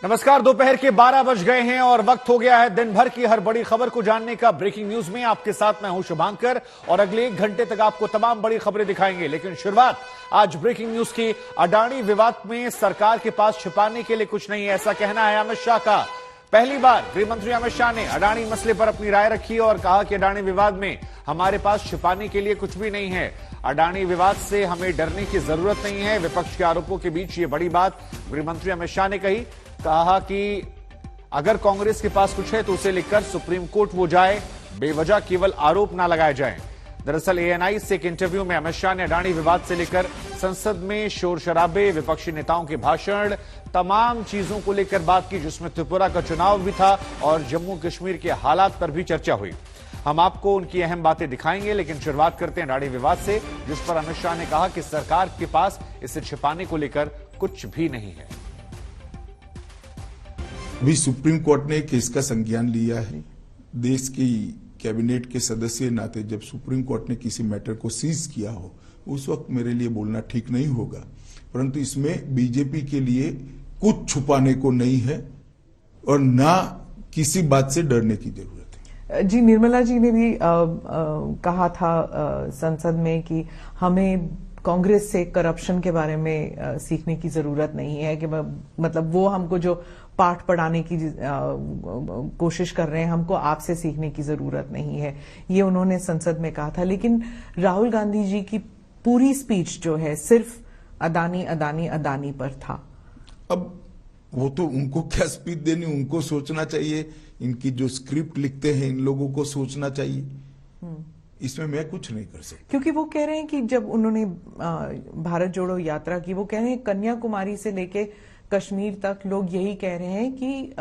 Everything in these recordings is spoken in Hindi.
नमस्कार। दोपहर के 12 बज गए हैं और वक्त हो गया है दिन भर की हर बड़ी खबर को जानने का। ब्रेकिंग न्यूज में आपके साथ मैं हूं शुभांकर और अगले 1 घंटे तक आपको तमाम बड़ी खबरें दिखाएंगे। लेकिन शुरुआत आज ब्रेकिंग न्यूज की। अडानी विवाद में सरकार के पास छिपाने के लिए कुछ नहीं है, ऐसा कहना है अमित शाह का। पहली बार गृह मंत्री अमित शाह ने अडानी मसले पर अपनी राय रखी और कहा कि अडानी विवाद में हमारे पास छिपाने के लिए कुछ भी नहीं है। अडानी विवाद से हमें डरने की जरूरत नहीं है। विपक्ष के आरोपों के बीच ये बड़ी बात गृह मंत्री अमित शाह ने कही। कहा कि अगर कांग्रेस के पास कुछ है तो उसे लेकर सुप्रीम कोर्ट वो जाए, बेवजह केवल आरोप ना लगाए जाएं। दरअसल एएनआई से एक इंटरव्यू में अमित शाह ने अडानी विवाद से लेकर संसद में शोर शराबे, विपक्षी नेताओं के भाषण, तमाम चीजों को लेकर बात की, जिसमें त्रिपुरा का चुनाव भी था और जम्मू कश्मीर के हालात पर भी चर्चा हुई। हम आपको उनकी अहम बातें दिखाएंगे, लेकिन शुरुआत करते हैं अडानी विवाद से, जिस पर अमित शाह ने कहा कि सरकार के पास इसे छिपाने को लेकर कुछ भी नहीं है। अभी सुप्रीम कोर्ट ने केस का संज्ञान लिया है। देश की कैबिनेट के सदस्य नाते जब सुप्रीम कोर्ट ने किसी मैटर को सीज किया हो, उस वक्त मेरे लिए बोलना ठीक नहीं होगा। परंतु इसमें बीजेपी के लिए कुछ छुपाने को नहीं है और ना किसी बात से डरने की जरूरत है। जी, निर्मला जी ने भी कहा था संसद में कि हमें कांग्रेस से करप्शन के बारे में सीखने की जरूरत नहीं है, कि मतलब वो हमको जो पाठ पढ़ाने की कोशिश कर रहे हैं, हमको आपसे सीखने की जरूरत नहीं है, ये उन्होंने संसद में कहा था। लेकिन राहुल गांधी जी की पूरी स्पीच जो है सिर्फ अडानी अडानी अडानी पर था। अब वो तो उनको क्या स्पीच देनी, उनको सोचना चाहिए। इनकी जो स्क्रिप्ट लिखते हैं इन लोगों को सोचना चाहिए। इसमें मैं कुछ नहीं कर सकता। क्योंकि वो कह रहे हैं कि जब उन्होंने भारत जोड़ो यात्रा की, वो कह रहे हैं कन्याकुमारी से लेके कश्मीर तक लोग यही कह रहे हैं कि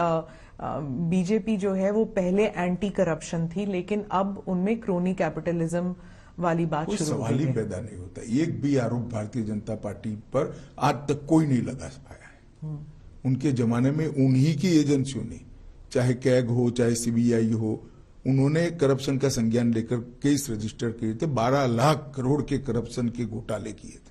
बीजेपी जो है वो पहले एंटी करप्शन थी, लेकिन अब उनमें क्रोनी कैपिटलिज्म वाली बात शुरू हो गई है। सवाल ही पैदा नहीं होता। एक भी आरोप भारतीय जनता पार्टी पर आज तक कोई नहीं लगा पाया है। उनके जमाने में उन्हीं की एजेंसियों ने, चाहे कैग हो चाहे सीबीआई हो, उन्होंने करप्शन का संज्ञान लेकर केस रजिस्टर किए थे। 12 लाख करोड़ के करप्शन के घोटाले किए थे।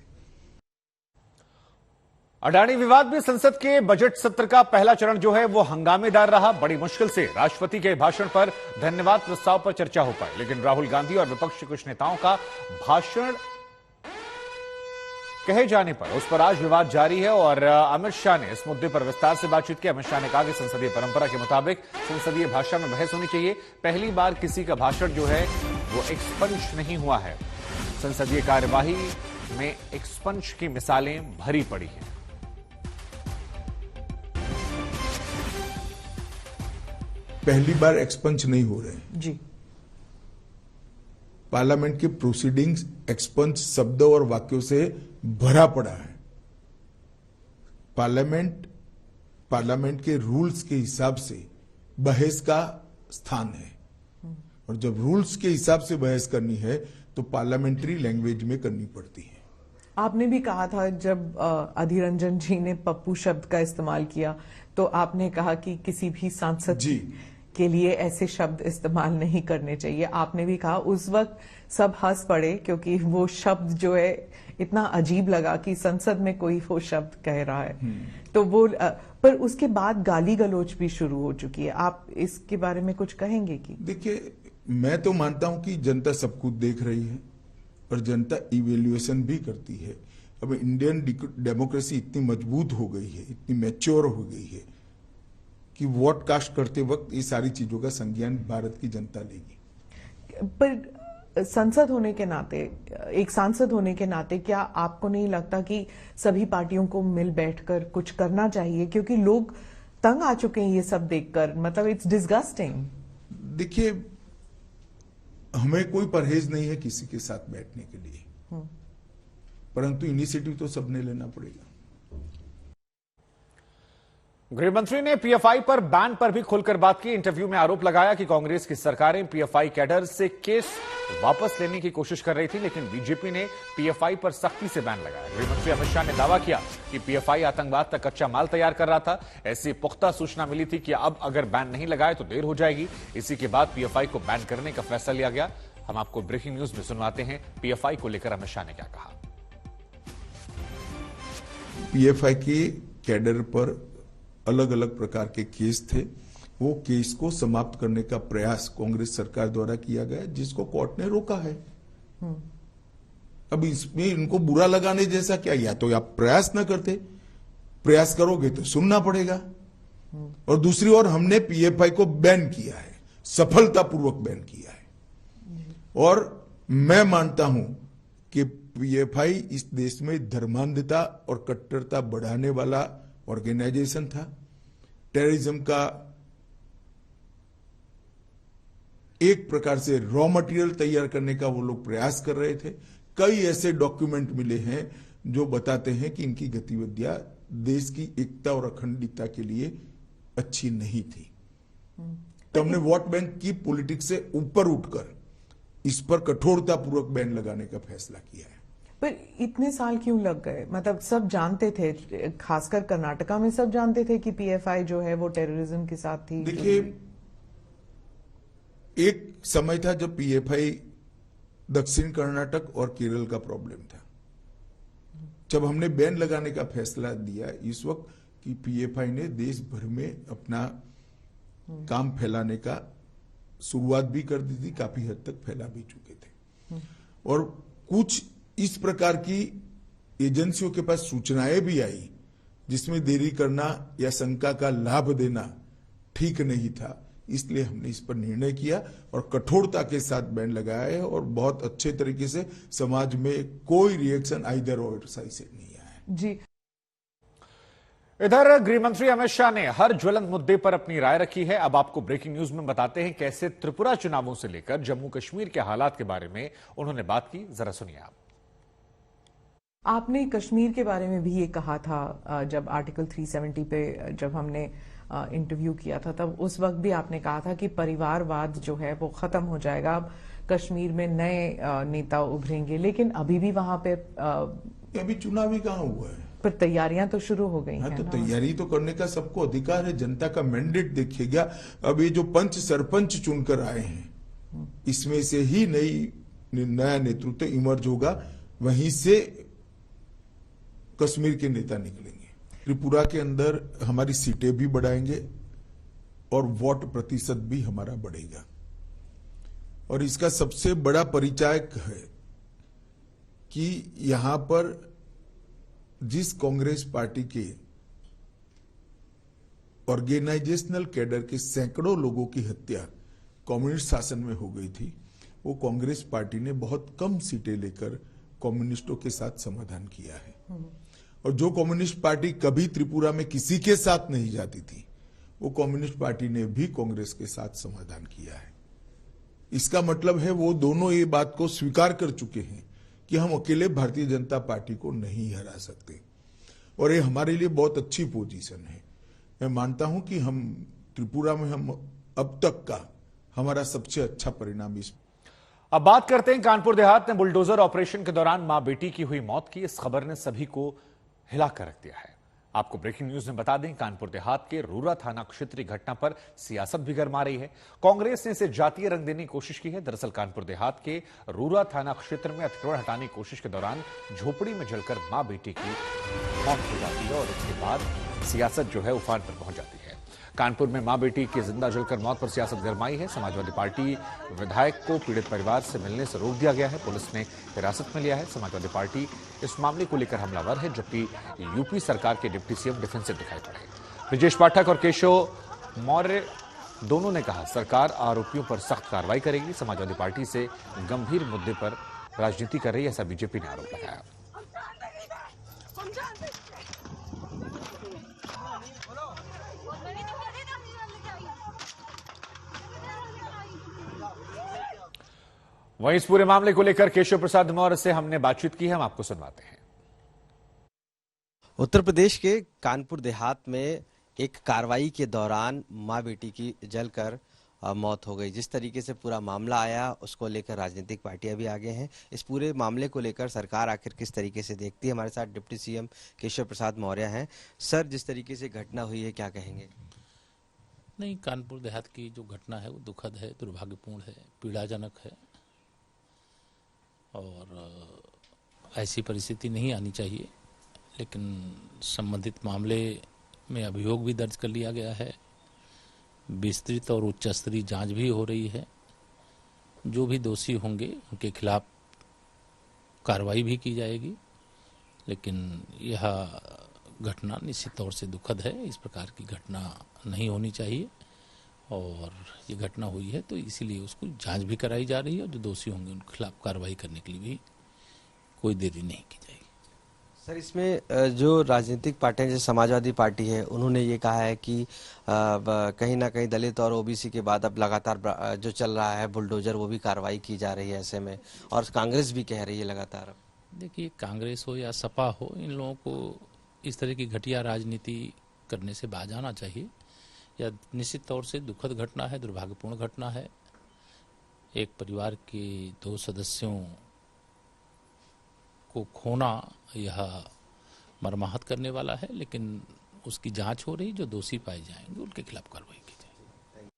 अडानी विवाद में संसद के बजट सत्र का पहला चरण जो है वो हंगामेदार रहा। बड़ी मुश्किल से राष्ट्रपति के भाषण पर धन्यवाद प्रस्ताव पर चर्चा हो पाई, लेकिन राहुल गांधी और विपक्ष के कुछ नेताओं का भाषण कहे जाने पर उस पर आज विवाद जारी है और अमित शाह ने इस मुद्दे पर विस्तार से बातचीत की। अमित शाह ने कहा कि संसदीय परंपरा के मुताबिक संसदीय भाषा में बहस होनी चाहिए। पहली बार किसी का भाषण जो है वो एक्सपंज नहीं हुआ है। संसदीय कार्यवाही में एक्सपंज की मिसालें भरी पड़ी हैं। पहली बार एक्सपंज नहीं हो रहे हैं जी। पार्लियामेंट की प्रोसीडिंग्स एक्सपंज शब्दों और वाक्यों से भरा पड़ा है। पार्लियामेंट के रूल्स के हिसाब से बहस का स्थान है, और जब रूल्स के हिसाब से बहस करनी है तो पार्लियामेंट्री लैंग्वेज में करनी पड़ती है। आपने भी कहा था जब अधीर रंजन जी ने पप्पू शब्द का इस्तेमाल किया, तो आपने कहा कि किसी भी सांसद के लिए ऐसे शब्द इस्तेमाल नहीं करने चाहिए। आपने भी कहा, उस वक्त सब हंस पड़े क्योंकि वो शब्द जो है इतना अजीब लगा कि संसद में कोई वो शब्द कह रहा है। तो वो पर उसके बाद गाली गलौज भी शुरू हो चुकी है। आप इसके बारे में कुछ कहेंगे? कि देखिए, मैं तो मानता हूं कि जनता सब कुछ देख रही है और जनता इवेल्युएशन भी करती है। अब इंडियन डेमोक्रेसी इतनी मजबूत हो गई है, इतनी मैच्योर हो गई है कि वोट कास्ट करते वक्त ये सारी चीजों का संज्ञान भारत की जनता लेगी। पर संसद होने के नाते, एक सांसद होने के नाते, क्या आपको नहीं लगता कि सभी पार्टियों को मिल बैठकर कुछ करना चाहिए? क्योंकि लोग तंग आ चुके हैं ये सब देखकर। मतलब इट्स डिस्गस्टिंग। देखिए, हमें कोई परहेज नहीं है किसी के साथ बैठने के लिए, परंतु इनिशिएटिव तो सबने लेना पड़ेगा। गृहमंत्री ने पीएफआई पर बैन पर भी खुलकर बात की। इंटरव्यू में आरोप लगाया कि कांग्रेस की सरकारें पीएफआई कैडर से केस वापस लेने की कोशिश कर रही थी, लेकिन बीजेपी ने पीएफआई पर सख्ती से बैन लगाया। गृहमंत्री अमित शाह ने दावा किया कि पीएफआई आतंकवाद का कच्चा माल तैयार कर रहा था। ऐसी पुख्ता सूचना मिली थी कि अब अगर बैन नहीं लगाए तो देर हो जाएगी। इसी के बाद पीएफआई को बैन करने का फैसला लिया गया। हम आपको ब्रेकिंग न्यूज में सुनवाते हैं पीएफआई को लेकर अमित शाह ने क्या कहा। पीएफआई के कैडर पर अलग अलग प्रकार के केस थे, वो केस को समाप्त करने का प्रयास कांग्रेस सरकार द्वारा किया गया, जिसको कोर्ट ने रोका है। अब इसमें इनको बुरा लगाने जैसा क्या, या तो आप प्रयास न करते, प्रयास करोगे तो सुनना पड़ेगा। और दूसरी ओर हमने पीएफआई को बैन किया है, सफलतापूर्वक बैन किया है। और मैं मानता हूं कि पीएफआई इस देश में धर्मांधता और कट्टरता बढ़ाने वाला ऑर्गेनाइजेशन था। टेररिज्म का एक प्रकार से रॉ मटेरियल तैयार करने का वो लोग प्रयास कर रहे थे। कई ऐसे डॉक्यूमेंट मिले हैं जो बताते हैं कि इनकी गतिविधियां देश की एकता और अखंडता के लिए अच्छी नहीं थी। तो हमने वोट बैंक की पॉलिटिक्स से ऊपर उठकर इस पर कठोरतापूर्वक बैन लगाने का फैसला किया है। पर इतने साल क्यों लग गए? मतलब सब जानते थे, खासकर कर्नाटका में सब जानते थे कि पीएफआई जो है वो टेररिज्म के साथ थी। देखिए, एक समय था जब पीएफआई दक्षिण कर्नाटक और केरल का प्रॉब्लम था। जब हमने बैन लगाने का फैसला दिया इस वक्त कि पीएफआई ने देश भर में अपना काम फैलाने का शुरुआत भी कर दी थी, काफी हद तक फैला भी चुके थे। और कुछ इस प्रकार की एजेंसियों के पास सूचनाएं भी आई जिसमें देरी करना या शंका का लाभ देना ठीक नहीं था। इसलिए हमने इस पर निर्णय किया और कठोरता के साथ बैन लगाया है, और बहुत अच्छे तरीके से समाज में कोई रिएक्शन आइदर और साइड से नहीं आया है। जी। इधर गृह मंत्री अमित शाह ने हर ज्वलंत मुद्दे पर अपनी राय रखी है। अब आपको ब्रेकिंग न्यूज में बताते हैं कैसे त्रिपुरा चुनावों से लेकर जम्मू कश्मीर के हालात के बारे में उन्होंने बात की। जरा सुनिए आप। आपने कश्मीर के बारे में भी ये कहा था जब आर्टिकल 370 पे जब हमने इंटरव्यू किया था, तब उस वक्त भी आपने कहा था कि परिवारवाद जो है वो खत्म हो जाएगा, अब कश्मीर में नए नेता उभरेंगे। लेकिन अभी भी वहां पे अभी चुनाव ही कहाँ हुआ है, पर तैयारियां तो शुरू हो गई हैं। तो तैयारी तो करने का सबको अधिकार है। जनता का मैंडेट देखिएगा। अब ये जो पंच सरपंच चुनकर आए हैं, इसमें से ही नया नेतृत्व इमर्ज होगा, वहीं से कश्मीर के नेता निकलेंगे। त्रिपुरा के अंदर हमारी सीटें भी बढ़ाएंगे और वोट प्रतिशत भी हमारा बढ़ेगा। और इसका सबसे बड़ा परिचायक है कि यहां पर जिस कांग्रेस पार्टी के ऑर्गेनाइजेशनल कैडर के सैकड़ों लोगों की हत्या कम्युनिस्ट शासन में हो गई थी, वो कांग्रेस पार्टी ने बहुत कम सीटें लेकर कम्युनिस्टों के साथ समाधान किया है। और जो कम्युनिस्ट पार्टी कभी त्रिपुरा में किसी के साथ नहीं जाती थी, वो कम्युनिस्ट पार्टी ने भी कांग्रेस के साथ समाधान किया है। इसका मतलब है वो दोनों ये बात को स्वीकार कर चुके हैं कि हम अकेले भारतीय जनता पार्टी को नहीं हरा सकते। और ये हमारे लिए बहुत अच्छी पोजीशन है। मैं मानता हूं कि हम त्रिपुरा में हम अब तक का हमारा सबसे अच्छा परिणाम इस। अब बात करते हैं कानपुर देहात में बुलडोजर ऑपरेशन के दौरान मां बेटी की हुई मौत की। इस खबर ने सभी को हिलाकर रख दिया है। आपको ब्रेकिंग न्यूज में बता दें, कानपुर देहात के रूरा थाना क्षेत्र की घटना पर सियासत भी गरमा रही है। कांग्रेस ने इसे जातीय रंग देने की कोशिश की है। दरअसल कानपुर देहात के रूरा थाना क्षेत्र में अतिक्रमण हटाने की कोशिश के दौरान झोपड़ी में जलकर मां बेटी की मौत हो जाती है और उसके बाद सियासत जो है उफान पर पहुंच जाती है। कानपुर में मां बेटी की जिंदा जलकर मौत पर सियासत गरमाई है। समाजवादी पार्टी विधायक को पीड़ित परिवार से मिलने से रोक दिया गया है। पुलिस ने हिरासत में लिया है। समाजवादी पार्टी इस मामले को लेकर हमलावर है, जबकि यूपी सरकार के डिप्टी सीएम डिफेंसिव दिखाई पड़े। ब्रजेश पाठक और केशव मौर्य दोनों ने कहा सरकार आरोपियों पर सख्त कार्रवाई करेगी। समाजवादी पार्टी से गंभीर मुद्दे पर राजनीति कर रही है, ऐसा बीजेपी ने आरोप लगाया। वहीं इस पूरे मामले को लेकर केशव प्रसाद मौर्य से हमने बातचीत की है, हम आपको सुनवाते हैं। उत्तर प्रदेश के कानपुर देहात में एक कार्रवाई के दौरान मां बेटी की जलकर मौत हो गई। जिस तरीके से पूरा मामला आया उसको लेकर राजनीतिक पार्टियां भी आगे हैं। इस पूरे मामले को लेकर सरकार आखिर किस तरीके से देखती है, हमारे साथ डिप्टी सीएम केशव प्रसाद मौर्य हैं। सर, जिस तरीके से घटना हुई है क्या कहेंगे? नहीं, कानपुर देहात की जो घटना है वो दुखद है, दुर्भाग्यपूर्ण है, पीड़ाजनक है और ऐसी परिस्थिति नहीं आनी चाहिए। लेकिन संबंधित मामले में अभियोग भी दर्ज कर लिया गया है। विस्तृत और उच्च स्तरीय जांच भी हो रही है। जो भी दोषी होंगे उनके खिलाफ कार्रवाई भी की जाएगी। लेकिन यह घटना निश्चित तौर से दुखद है। इस प्रकार की घटना नहीं होनी चाहिए और ये घटना हुई है तो इसीलिए उसको जांच भी कराई जा रही है और जो दोषी होंगे उनके खिलाफ कार्रवाई करने के लिए भी कोई देरी नहीं की जाएगी। सर, इसमें जो राजनीतिक पार्टियां जैसे समाजवादी पार्टी है उन्होंने ये कहा है कि कहीं ना कहीं दलित और ओबीसी के बाद अब लगातार जो चल रहा है बुलडोजर वो भी कार्रवाई की जा रही है ऐसे में, और कांग्रेस भी कह रही है लगातार। देखिए, कांग्रेस हो या सपा हो, इन लोगों को इस तरह की घटिया राजनीति करने से बाज आना चाहिए। यह निश्चित तौर से दुखद घटना है, दुर्भाग्यपूर्ण घटना है। एक परिवार के 2 सदस्यों को खोना यह मर्माहत करने वाला है, लेकिन उसकी जांच हो रही। जो दोषी पाए जाएंगे उनके खिलाफ कार्रवाई की जाएगी।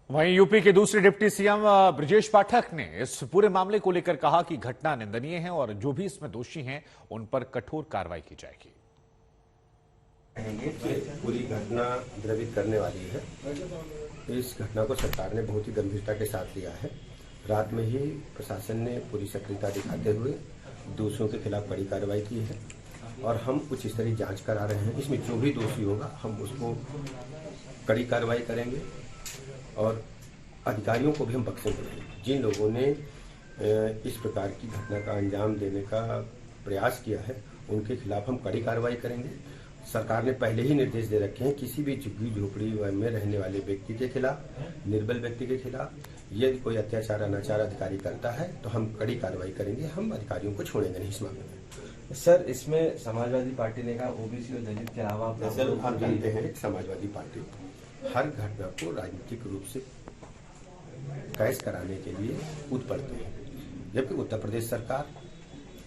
वहीं यूपी के दूसरे डिप्टी सीएम ब्रजेश पाठक ने इस पूरे मामले को लेकर कहा कि घटना निंदनीय है और जो भी इसमें दोषी हैं उन पर कठोर कार्रवाई की जाएगी। पूरी घटना द्रवित करने वाली है। इस घटना को सरकार ने बहुत ही गंभीरता के साथ लिया है। रात में ही प्रशासन ने पूरी सक्रियता दिखाते हुए दोषियों के खिलाफ कड़ी कार्रवाई की है और हम उच्च स्तरीय जांच करा रहे हैं। इसमें जो भी दोषी होगा हम उसको कड़ी कार्रवाई करेंगे और अधिकारियों को भी हम बख्शेंगे नहीं। जिन लोगों ने इस प्रकार की घटना का अंजाम देने का प्रयास किया है उनके खिलाफ हम कड़ी कार्रवाई करेंगे। सरकार ने पहले ही निर्देश दे रखे हैं किसी भी झुग्गी झोपड़ी में रहने वाले व्यक्ति के खिलाफ, निर्बल व्यक्ति के खिलाफ यदि कोई अत्याचार अनाचार अधिकारी करता है तो हम कड़ी कार्रवाई करेंगे। हम अधिकारियों को छोड़ेंगे नहीं इस मामले में। सर, इसमें समाजवादी पार्टी ने कहा ओबीसी और दलित के अलावा आप जानते हैं समाजवादी पार्टी हर घटना को राजनीतिक रूप से कैश कराने के लिए कूद पड़ते हैं, जबकि उत्तर प्रदेश सरकार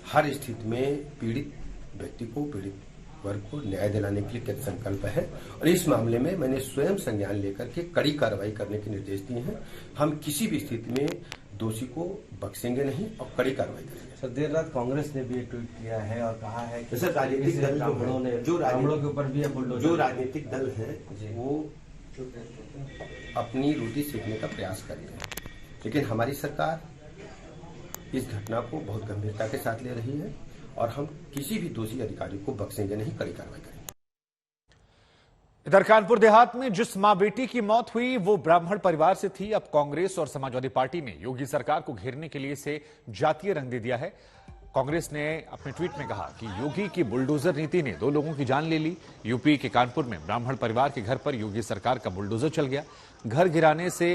हर स्थिति में पीड़ित व्यक्ति को, पीड़ित वर्ग को न्याय दिलाने के लिए कृत संकल्प है और इस मामले में मैंने स्वयं संज्ञान लेकर के कड़ी कार्रवाई करने के निर्देश दिए हैं। हम किसी भी स्थिति में दोषी को बख्शेंगे नहीं और कड़ी कार्रवाई करेंगे। सर, देर रात कांग्रेस ने भी एक ट्वीट किया है और कहा है कि सर राजनीतिक दल ब्राह्मणों के ऊपर भी जो राजनीतिक दल है वो अपनी रोटी सेकने का प्रयास कर रहे हैं, लेकिन हमारी सरकार इस घटना को बहुत गंभीरता के साथ ले रही है और हम किसी भी दोषी अधिकारी को बख्शेंगे नहीं, कड़ी कार्रवाई करेंगे। इधर कानपुर देहात में जिस मां बेटी की मौत हुई वो ब्राह्मण परिवार से थी। अब कांग्रेस और समाजवादी पार्टी ने योगी सरकार को घेरने के लिए इसे जातीय रंग दे दिया है। कांग्रेस ने अपने ट्वीट में कहा कि योगी की बुलडोजर नीति ने 2 लोगों की जान ले ली। यूपी के कानपुर में ब्राह्मण परिवार के घर पर योगी सरकार का बुलडोजर चल गया। घर गिराने से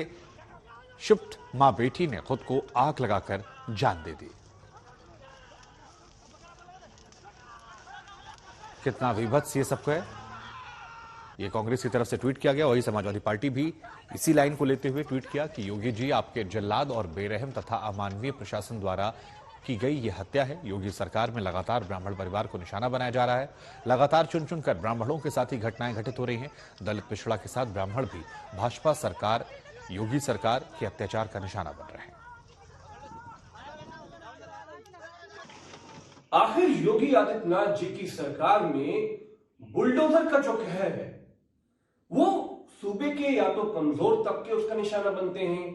शिफ्ट मां बेटी ने खुद को आग लगाकर जान दे दी। कितना विभत्स ये सबको है, ये कांग्रेस की तरफ से ट्वीट किया गया। वही समाजवादी पार्टी भी इसी लाइन को लेते हुए ट्वीट किया कि योगी जी आपके जल्लाद और बेरहम तथा अमानवीय प्रशासन द्वारा की गई ये हत्या है। योगी सरकार में लगातार ब्राह्मण परिवार को निशाना बनाया जा रहा है। लगातार चुन चुनकर ब्राह्मणों के साथ ही घटनाएं घटित हो रही हैं। दलित पिछड़ा के साथ ब्राह्मण भी भाजपा सरकार, योगी सरकार के अत्याचार का निशाना बन रहे हैं। आखिर योगी आदित्यनाथ जी की सरकार में बुलडोजर का जो कहर है वो सूबे के या तो कमजोर तबके उसका निशाना बनते हैं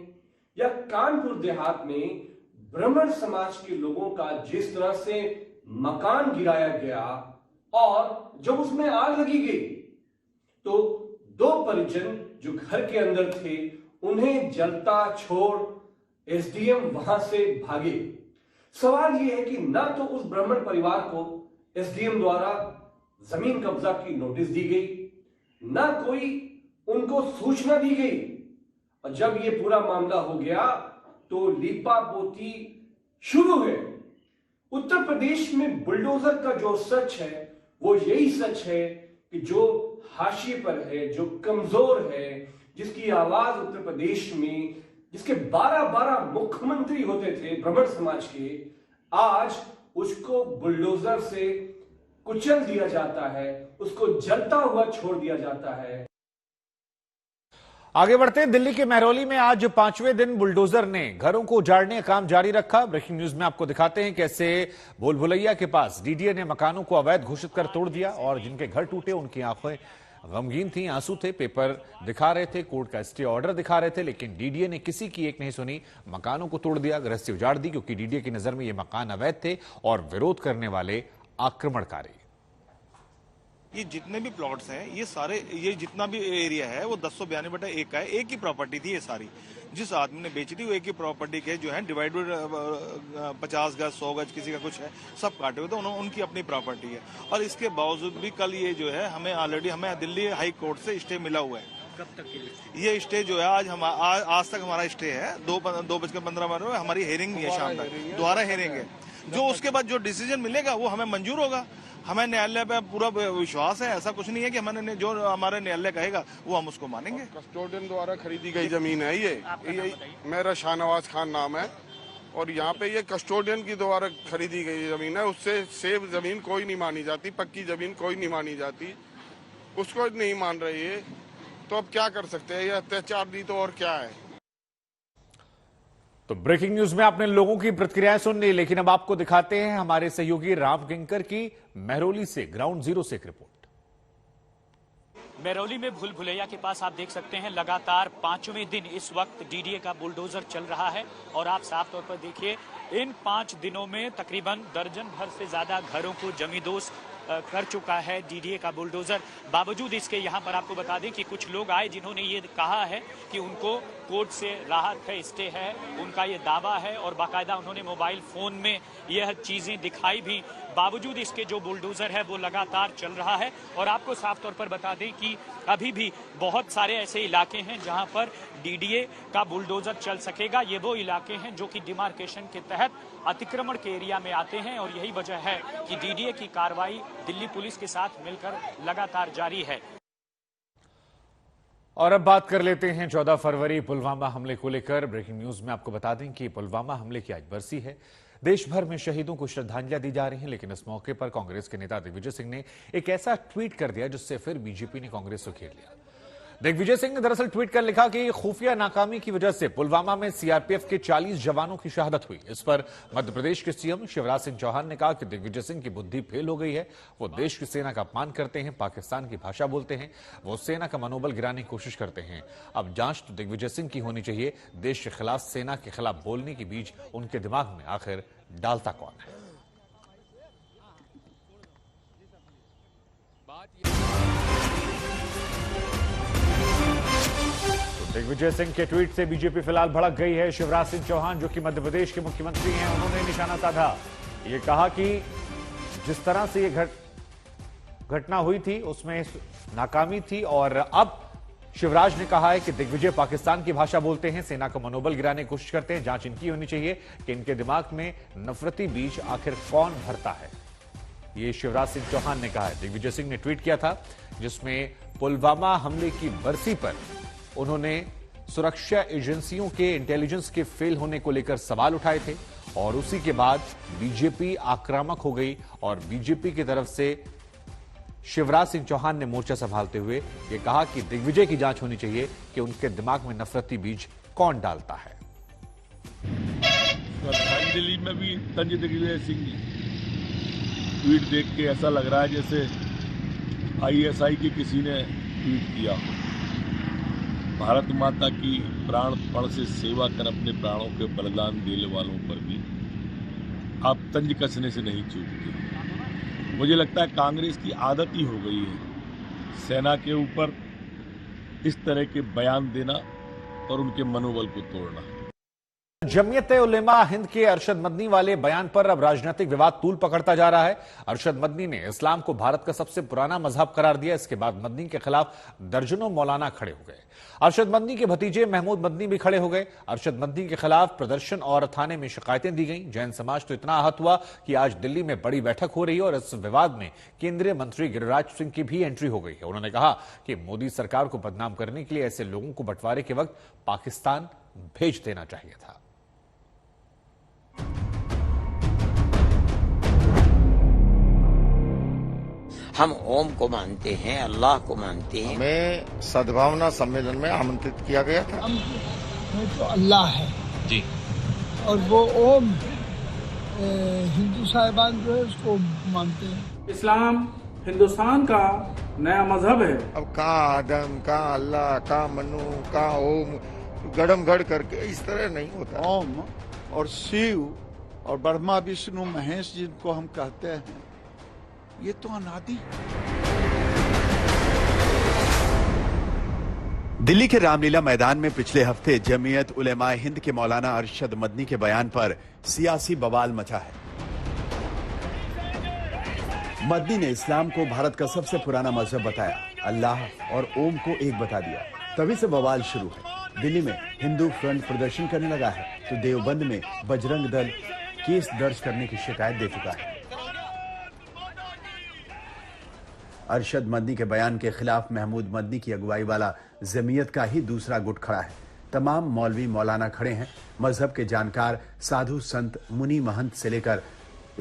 या कानपुर देहात में ब्राह्मण समाज के लोगों का जिस तरह से मकान गिराया गया और जब उसमें आग लगी गई तो 2 परिजन जो घर के अंदर थे उन्हें जलता छोड़ एसडीएम वहां से भागे। सवाल यह है कि ना तो उस ब्राह्मण परिवार को एसडीएम द्वारा जमीन कब्जा की नोटिस दी गई, ना कोई उनको सूचना दी गई, और जब ये पूरा मामला हो गया तो लीपा पोती शुरू है। उत्तर प्रदेश में बुलडोजर का जो सच है वो यही सच है कि जो हाशिए पर है, जो कमजोर है, जिसकी आवाज उत्तर प्रदेश में, जिसके 12 मुख्यमंत्री होते थे ब्राह्मण समाज के, आज उसको बुलडोजर से कुचल दिया जाता है, उसको जलता हुआ छोड़ दिया जाता है। आगे बढ़ते हैं। दिल्ली के महरौली में आज 5वें दिन बुलडोजर ने घरों को उजाड़ने का काम जारी रखा। ब्रेकिंग न्यूज में आपको दिखाते हैं कैसे भूल भुलैया के पास डीडीए ने मकानों को अवैध घोषित कर तोड़ दिया और जिनके घर टूटे उनकी आंखें गमगीन थी, आंसू थे, पेपर दिखा रहे थे, कोर्ट का स्टे ऑर्डर दिखा रहे थे, लेकिन डीडीए ने किसी की एक नहीं सुनी, मकानों को तोड़ दिया, गृहस्थी उजाड़ दी, क्योंकि डीडीए की नजर में ये मकान अवैध थे और विरोध करने वाले आक्रमणकारी। ये जितने भी प्लॉट्स हैं ये सारे, ये जितना भी एरिया है वो 1092/1 का है। एक ही प्रॉपर्टी थी ये सारी, जिस आदमी ने बेची थी वो एक ही प्रॉपर्टी के जो है डिवाइडेड 50 गज 100 गज किसी का कुछ है, सब काटे हुए थे, उनकी अपनी प्रॉपर्टी है। और इसके बावजूद भी कल ये जो है हमें दिल्ली हाई कोर्ट से स्टे मिला हुआ है। कब तक ये स्टे जो है आज तक हमारा स्टे है, 2:15 हमारी हेयरिंग है, शाम तक दोबारा हेयरिंग है। जो उसके बाद जो डिसीजन मिलेगा वो हमें मंजूर होगा। हमें न्यायालय पे पूरा विश्वास है, ऐसा कुछ नहीं है कि हमने जो हमारे न्यायालय कहेगा वो हम उसको मानेंगे। कस्टोडियन द्वारा खरीदी गई जमीन है ये मेरा शाहनवाज खान नाम है और यहाँ पे ये कस्टोडियन की द्वारा खरीदी गई जमीन है। उससे सेफ जमीन कोई नहीं मानी जाती, पक्की जमीन कोई नहीं मानी जाती, उसको नहीं मान रही है। तो अब क्या कर सकते हैं, ये अत्याचार दी तो और क्या है। तो ब्रेकिंग न्यूज में आपने लोगों की प्रतिक्रियाएं सुन ली, लेकिन अब आपको दिखाते हैं हमारे सहयोगी राम किंकर की महरौली से ग्राउंड जीरो से एक रिपोर्ट। महरौली में भूल भुलैया के पास आप देख सकते हैं लगातार 5वें दिन इस वक्त डीडीए का बुलडोजर चल रहा है और आप साफ तौर पर देखिए इन 5 दिनों में तकरीबन दर्जन भर से ज्यादा घरों को जमींदोज कर चुका है डीडीए का बुलडोजर। बावजूद इसके यहाँ पर आपको बता दें कि कुछ लोग आए जिन्होंने ये कहा है कि उनको कोर्ट से राहत है, स्टे है, उनका ये दावा है और बाकायदा उन्होंने मोबाइल फोन में यह चीजें दिखाई भी। बावजूद इसके जो बुलडोजर है वो लगातार चल रहा है और आपको साफ तौर पर बता दें कि अभी भी बहुत सारे ऐसे इलाके हैं जहां पर डीडीए का बुलडोजर चल सकेगा। ये वो इलाके हैं जो कि डिमार्केशन के तहत अतिक्रमण के एरिया में आते हैं और यही वजह है कि डीडीए की कार्रवाई दिल्ली पुलिस के साथ मिलकर लगातार जारी है। और अब बात कर लेते हैं 14 फरवरी पुलवामा हमले को लेकर। ब्रेकिंग न्यूज में आपको बता दें कि पुलवामा हमले की आज बरसी है। देश भर में शहीदों को श्रद्धांजलियां दी जा रही हैं, लेकिन इस मौके पर कांग्रेस के नेता दिग्विजय सिंह ने एक ऐसा ट्वीट कर दिया जिससे फिर बीजेपी ने कांग्रेस को घेर लिया। दिग्विजय सिंह ने दरअसल ट्वीट कर लिखा कि खुफिया नाकामी की वजह से पुलवामा में सीआरपीएफ के 40 जवानों की शहादत हुई। इस पर मध्य प्रदेश के सीएम शिवराज सिंह चौहान ने कहा कि दिग्विजय सिंह की बुद्धि फेल हो गई है, वो देश की सेना का अपमान करते हैं, पाकिस्तान की भाषा बोलते हैं, वो सेना का मनोबल गिराने की कोशिश करते हैं। अब जांच तो दिग्विजय सिंह की होनी चाहिए, देश के खिलाफ, सेना के खिलाफ बोलने के बीच उनके दिमाग में आखिर डालता कौन है। दिग्विजय सिंह के ट्वीट से बीजेपी फिलहाल भड़क गई है। शिवराज सिंह चौहान जो कि मध्य प्रदेश के मुख्यमंत्री हैं, उन्होंने निशाना साधा। ये कहा कि जिस तरह से ये घटना हुई थी उसमें नाकामी थी और अब शिवराज ने कहा है कि दिग्विजय पाकिस्तान की भाषा बोलते हैं, सेना का मनोबल गिराने की कोशिश करते हैं। जांच इनकी होनी चाहिए कि इनके दिमाग में नफरती बीज आखिर कौन भरता है। ये शिवराज सिंह चौहान ने कहा है। दिग्विजय सिंह ने ट्वीट किया था जिसमें पुलवामा हमले की बरसी पर उन्होंने सुरक्षा एजेंसियों के इंटेलिजेंस के फेल होने को लेकर सवाल उठाए थे और उसी के बाद बीजेपी आक्रामक हो गई और बीजेपी की तरफ से शिवराज सिंह चौहान ने मोर्चा संभालते हुए ये कहा कि दिग्विजय की जांच होनी चाहिए कि उनके दिमाग में नफरती बीज कौन डालता है। श्रद्धांजलि में भी तंज दिग्विजय सिंह ट्वीट देख के ऐसा लग रहा है जैसे आईएसआई के किसी ने ट्वीट किया। भारत माता की प्राणपण से सेवा कर अपने प्राणों के बलिदान देने वालों पर भी आप तंज कसने से नहीं चूकते। मुझे लगता है कांग्रेस की आदत ही हो गई है सेना के ऊपर इस तरह के बयान देना और उनके मनोबल को तोड़ना। जमीयत उलेमा हिंद के अरशद मदनी वाले बयान पर अब राजनीतिक विवाद तूल पकड़ता जा रहा है। अरशद मदनी ने इस्लाम को भारत का सबसे पुराना मजहब करार दिया। इसके बाद मदनी के खिलाफ दर्जनों मौलाना खड़े हो गए। अरशद मदनी के भतीजे महमूद मदनी भी खड़े हो गए। अरशद मदनी के खिलाफ प्रदर्शन और थाने में शिकायतें दी गई। जैन समाज तो इतना आहत हुआ कि आज दिल्ली में बड़ी बैठक हो रही है और इस विवाद में केंद्रीय मंत्री गिरिराज सिंह की भी एंट्री हो गई है। उन्होंने कहा कि मोदी सरकार को बदनाम करने के लिए ऐसे लोगों को बंटवारे के वक्त पाकिस्तान भेज देना चाहिए था। हम ओम को मानते हैं, अल्लाह को मानते हैं। हमें सद्भावना सम्मेलन में आमंत्रित किया गया था। हम तो अल्लाह है जी, और वो ओम हिंदू साहिबान जो है उसको मानते हैं। इस्लाम हिंदुस्तान का नया मजहब है। अब का आदम, का अल्लाह, का मनु, का ओम गड़म गड़ करके इस तरह नहीं होता। ओम और शिव और ब्रह्मा विष्णु महेश जिनको हम कहते हैं, ये तो अनादि है। दिल्ली के रामलीला मैदान में पिछले हफ्ते जमीयत उलेमाए हिंद के मौलाना अरशद मदनी के बयान पर सियासी बवाल मचा है। मदनी ने इस्लाम को भारत का सबसे पुराना मजहब बताया, अल्लाह और ओम को एक बता दिया। तभी से बवाल शुरू है। दिल्ली में हिंदू फ्रंट प्रदर्शन करने लगा है तो देवबंद में बजरंग दल केस दर्ज करने की शिकायत दे चुका है। अरशद मदनी के बयान के खिलाफ महमूद मदनी की अगुवाई वाला जमीयत का ही दूसरा गुट खड़ा है। तमाम मौलवी मौलाना खड़े हैं। मजहब के जानकार, साधु संत, मुनि महंत से लेकर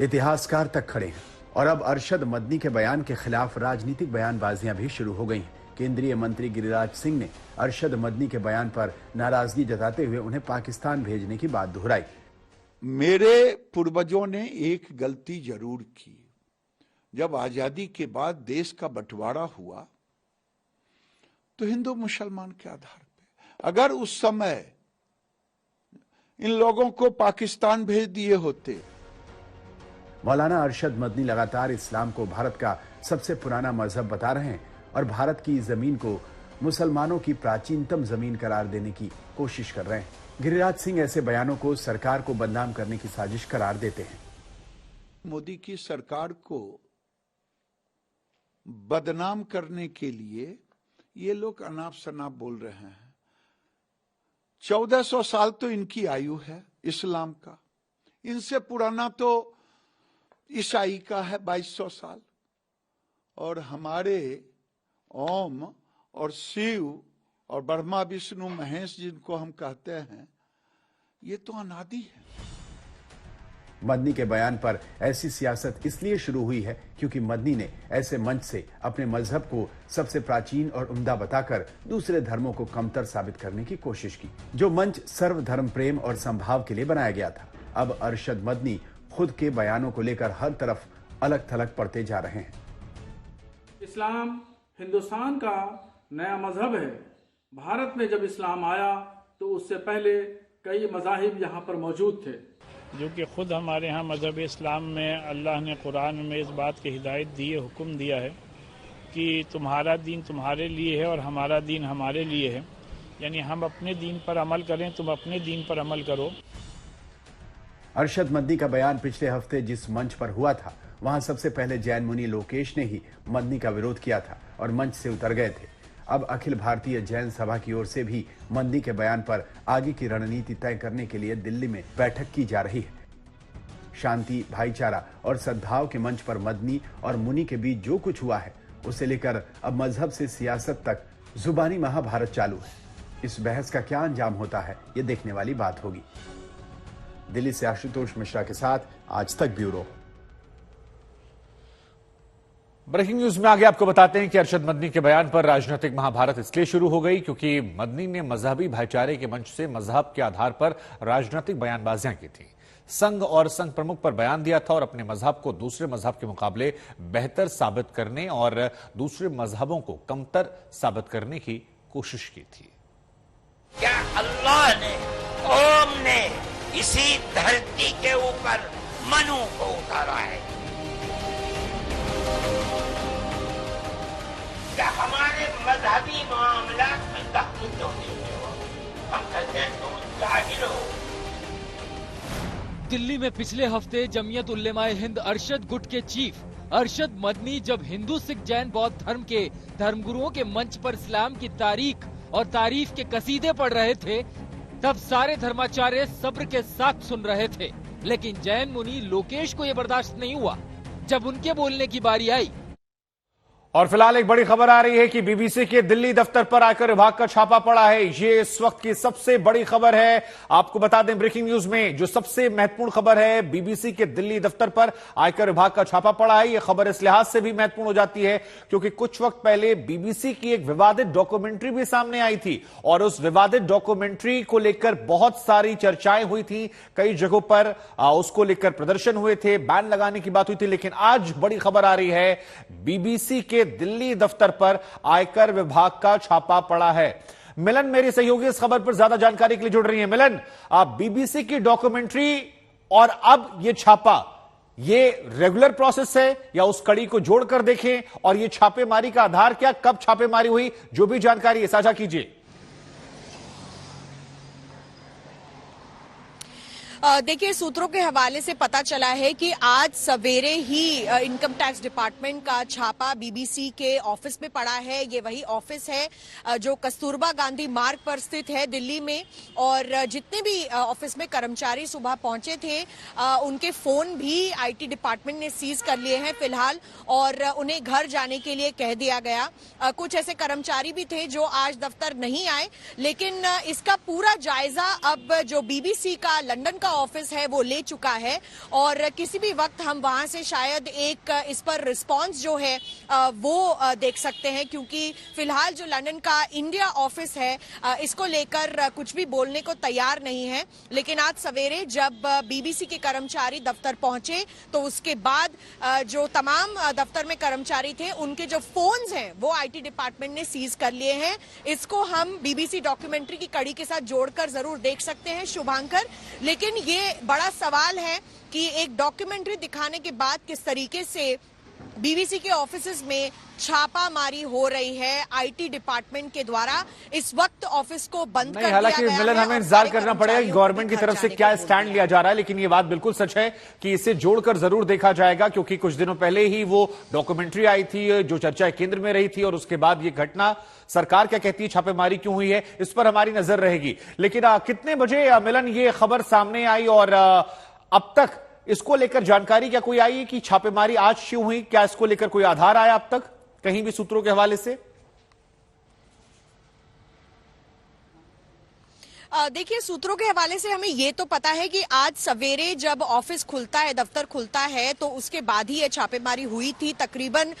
इतिहासकार तक खड़े हैं। और अब अरशद मदनी के बयान के खिलाफ राजनीतिक बयानबाजियां भी शुरू हो गई हैं। केंद्रीय मंत्री गिरिराज सिंह ने अरशद मदनी के बयान पर नाराजगी जताते हुए उन्हें पाकिस्तान भेजने की बात दोहराई। मेरे पूर्वजों ने एक गलती जरूर की। जब आजादी के बाद देश का बंटवारा हुआ तो हिंदू मुसलमान के आधार पे, अगर उस समय इन लोगों को पाकिस्तान भेज दिए होते। मौलाना अरशद मदनी लगातार इस्लाम को भारत का सबसे पुराना मजहब बता रहे हैं और भारत की जमीन को मुसलमानों की प्राचीनतम जमीन करार देने की कोशिश कर रहे हैं। गिरिराज सिंह ऐसे बयानों को सरकार को बदनाम करने की साजिश करार देते हैं। मोदी की सरकार को बदनाम करने के लिए ये लोग अनाप शनाप बोल रहे हैं। 1400 साल तो इनकी आयु है इस्लाम का। इनसे पुराना तो ईसाई का है 2200 साल। और हमारे ओम और शिव और ब्रह्मा विष्णु महेश जिनको हम कहते हैं, ये तो अनादि है। मदनी के बयान पर ऐसी सियासत इसलिए शुरू हुई है क्योंकि मदनी ने ऐसे मंच से अपने मजहब को सबसे प्राचीन और उम्दा बताकर दूसरे धर्मों को कमतर साबित करने की कोशिश की, जो मंच सर्वधर्म प्रेम और संभाव के लिए बनाया गया था। अब अरशद मदनी खुद के बयानों को लेकर हर तरफ अलग थलग पड़ते जा रहे हैं। इस्लाम हिंदुस्तान का नया मजहब है। भारत में जब इस्लाम आया तो उससे पहले कई मज़ाहिब यहाँ पर मौजूद थे, जो कि खुद हमारे यहाँ मजहब इस्लाम में अल्लाह ने कुरान में इस बात की हिदायत दी है, हुक्म दिया है कि तुम्हारा दीन तुम्हारे लिए है और हमारा दीन हमारे लिए है। यानी हम अपने दीन पर अमल करें, तुम अपने दीन पर अमल करो। अरशद मदनी का बयान पिछले हफ्ते जिस मंच पर हुआ था, वहां सबसे पहले जैन मुनि लोकेश ने ही मदनी का विरोध किया था और मंच से उतर गए थे। अब अखिल भारतीय जैन सभा की ओर से भी मदनी के बयान पर आगे की रणनीति तय करने के लिए दिल्ली में बैठक की जा रही है। शांति, भाईचारा और सद्भाव के मंच पर मदनी और मुनि के बीच जो कुछ हुआ है, उसे लेकर अब मजहब से सियासत तक जुबानी महाभारत चालू है। इस बहस का क्या अंजाम होता है, ये देखने वाली बात होगी। दिल्ली से आशुतोष मिश्रा के साथ आज तक ब्यूरो। ब्रेकिंग न्यूज में आगे आपको बताते हैं कि अरशद मदनी के बयान पर राजनीतिक महाभारत इसलिए शुरू हो गई क्योंकि मदनी ने मजहबी भाईचारे के मंच से मजहब के आधार पर राजनीतिक बयानबाजियां की थी। संघ और संघ प्रमुख पर बयान दिया था और अपने मजहब को दूसरे मजहब के मुकाबले बेहतर साबित करने और दूसरे मजहबों को कमतर साबित करने की कोशिश की थी। क्या अल्लाह ने, ओम ने इसी धरती के ऊपर मनु को उतारा है? क्या हमारे मजहबी मामला में दखल क्यों नहीं हो? हम कहते हैं तुम जाहिल हो। दिल्ली में पिछले हफ्ते जमीयत उलेमाए हिंद अरशद गुट के चीफ अरशद मदनी जब हिंदू, सिख, जैन, बौद्ध धर्म के धर्मगुरुओं के मंच पर इस्लाम की तारीख और तारीफ के कसीदे पढ़ रहे थे, तब सारे धर्माचार्य सब्र के साथ सुन रहे थे। लेकिन जैन मुनि लोकेश को यह बर्दाश्त नहीं हुआ। जब उनके बोलने की बारी आई, और फिलहाल एक बड़ी खबर आ रही है कि बीबीसी के दिल्ली दफ्तर पर आयकर विभाग का छापा पड़ा है। ये इस वक्त की सबसे बड़ी खबर है। आपको बता दें ब्रेकिंग न्यूज में जो सबसे महत्वपूर्ण खबर है, बीबीसी के दिल्ली दफ्तर पर आयकर विभाग का छापा पड़ा है। यह खबर इस लिहाज से भी महत्वपूर्ण हो जाती है क्योंकि कुछ वक्त पहले बीबीसी की एक विवादित डॉक्यूमेंट्री भी सामने आई थी और उस विवादित डॉक्यूमेंट्री को लेकर बहुत सारी चर्चाएं हुई थी। कई जगहों पर उसको लेकर प्रदर्शन हुए थे, बैन लगाने की बात हुई थी। लेकिन आज बड़ी खबर आ रही है, बीबीसी के दिल्ली दफ्तर पर आयकर विभाग का छापा पड़ा है। मिलन मेरी सहयोगी इस खबर पर ज्यादा जानकारी के लिए जुड़ रही है। मिलन, आप बीबीसी की डॉक्यूमेंट्री और अब यह छापा, ये रेगुलर प्रोसेस है या उस कड़ी को जोड़कर देखें, और ये छापेमारी का आधार क्या, कब छापेमारी हुई, जो भी जानकारी है साझा कीजिए। देखिए, सूत्रों के हवाले से पता चला है कि आज सवेरे ही इनकम टैक्स डिपार्टमेंट का छापा बीबीसी के ऑफिस में पड़ा है। ये वही ऑफिस है जो कस्तूरबा गांधी मार्ग पर स्थित है दिल्ली में, और जितने भी ऑफिस में कर्मचारी सुबह पहुंचे थे उनके फोन भी आईटी डिपार्टमेंट ने सीज कर लिए हैं फिलहाल, और उन्हें घर जाने के लिए कह दिया गया। कुछ ऐसे कर्मचारी भी थे जो आज दफ्तर नहीं आए, लेकिन इसका पूरा जायजा अब जो बीबीसी का लंदन का ऑफिस है वो ले चुका है, और किसी भी वक्त हम वहां से शायद एक इस पर रिस्पांस जो है वो देख सकते हैं, क्योंकि फिलहाल जो लंदन का इंडिया ऑफिस है इसको लेकर कुछ भी बोलने को तैयार नहीं है। लेकिन आज सवेरे जब बीबीसी के कर्मचारी दफ्तर पहुंचे तो उसके बाद जो तमाम दफ्तर में कर्मचारी थे उनके जो फोन्स हैं वो आईटी डिपार्टमेंट ने सीज कर लिए हैं। इसको हम बीबीसी डॉक्यूमेंट्री की कड़ी के साथ जोड़कर जरूर देख सकते हैं शुभांकर, लेकिन ये बड़ा सवाल है कि एक डॉक्यूमेंट्री दिखाने के बाद किस तरीके से बीबीसी के ऑफिसेज में छापामारी हो रही है आईटी डिपार्टमेंट के द्वारा। इस वक्त ऑफिस को बंद कर दिया गया है। हालांकि मिलन, हमें इंतजार करना पड़ेगा कि गवर्नमेंट की तरफ से क्या स्टैंड लिया जा रहा है, लेकिन ये बात बिल्कुल सच है कि इसे जोड़कर जरूर देखा जाएगा, क्योंकि कुछ दिनों पहले ही वो डॉक्यूमेंट्री आई थी जो चर्चा केंद्र में रही थी, और उसके बाद ये घटना, सरकार क्या कहती है, छापेमारी क्यों हुई है, इस पर हमारी नजर रहेगी। लेकिन कितने बजे मिलन ये खबर सामने आई, और अब तक इसको लेकर जानकारी क्या कोई आई कि छापेमारी आज क्यों हुई, क्या इसको लेकर कोई आधार आया अब तक कहीं भी सूत्रों के हवाले से? देखिए, सूत्रों के हवाले से हमें ये तो पता है कि आज सवेरे जब ऑफिस खुलता है, दफ्तर खुलता है, तो उसके बाद ही ये छापेमारी हुई थी। तकरीबन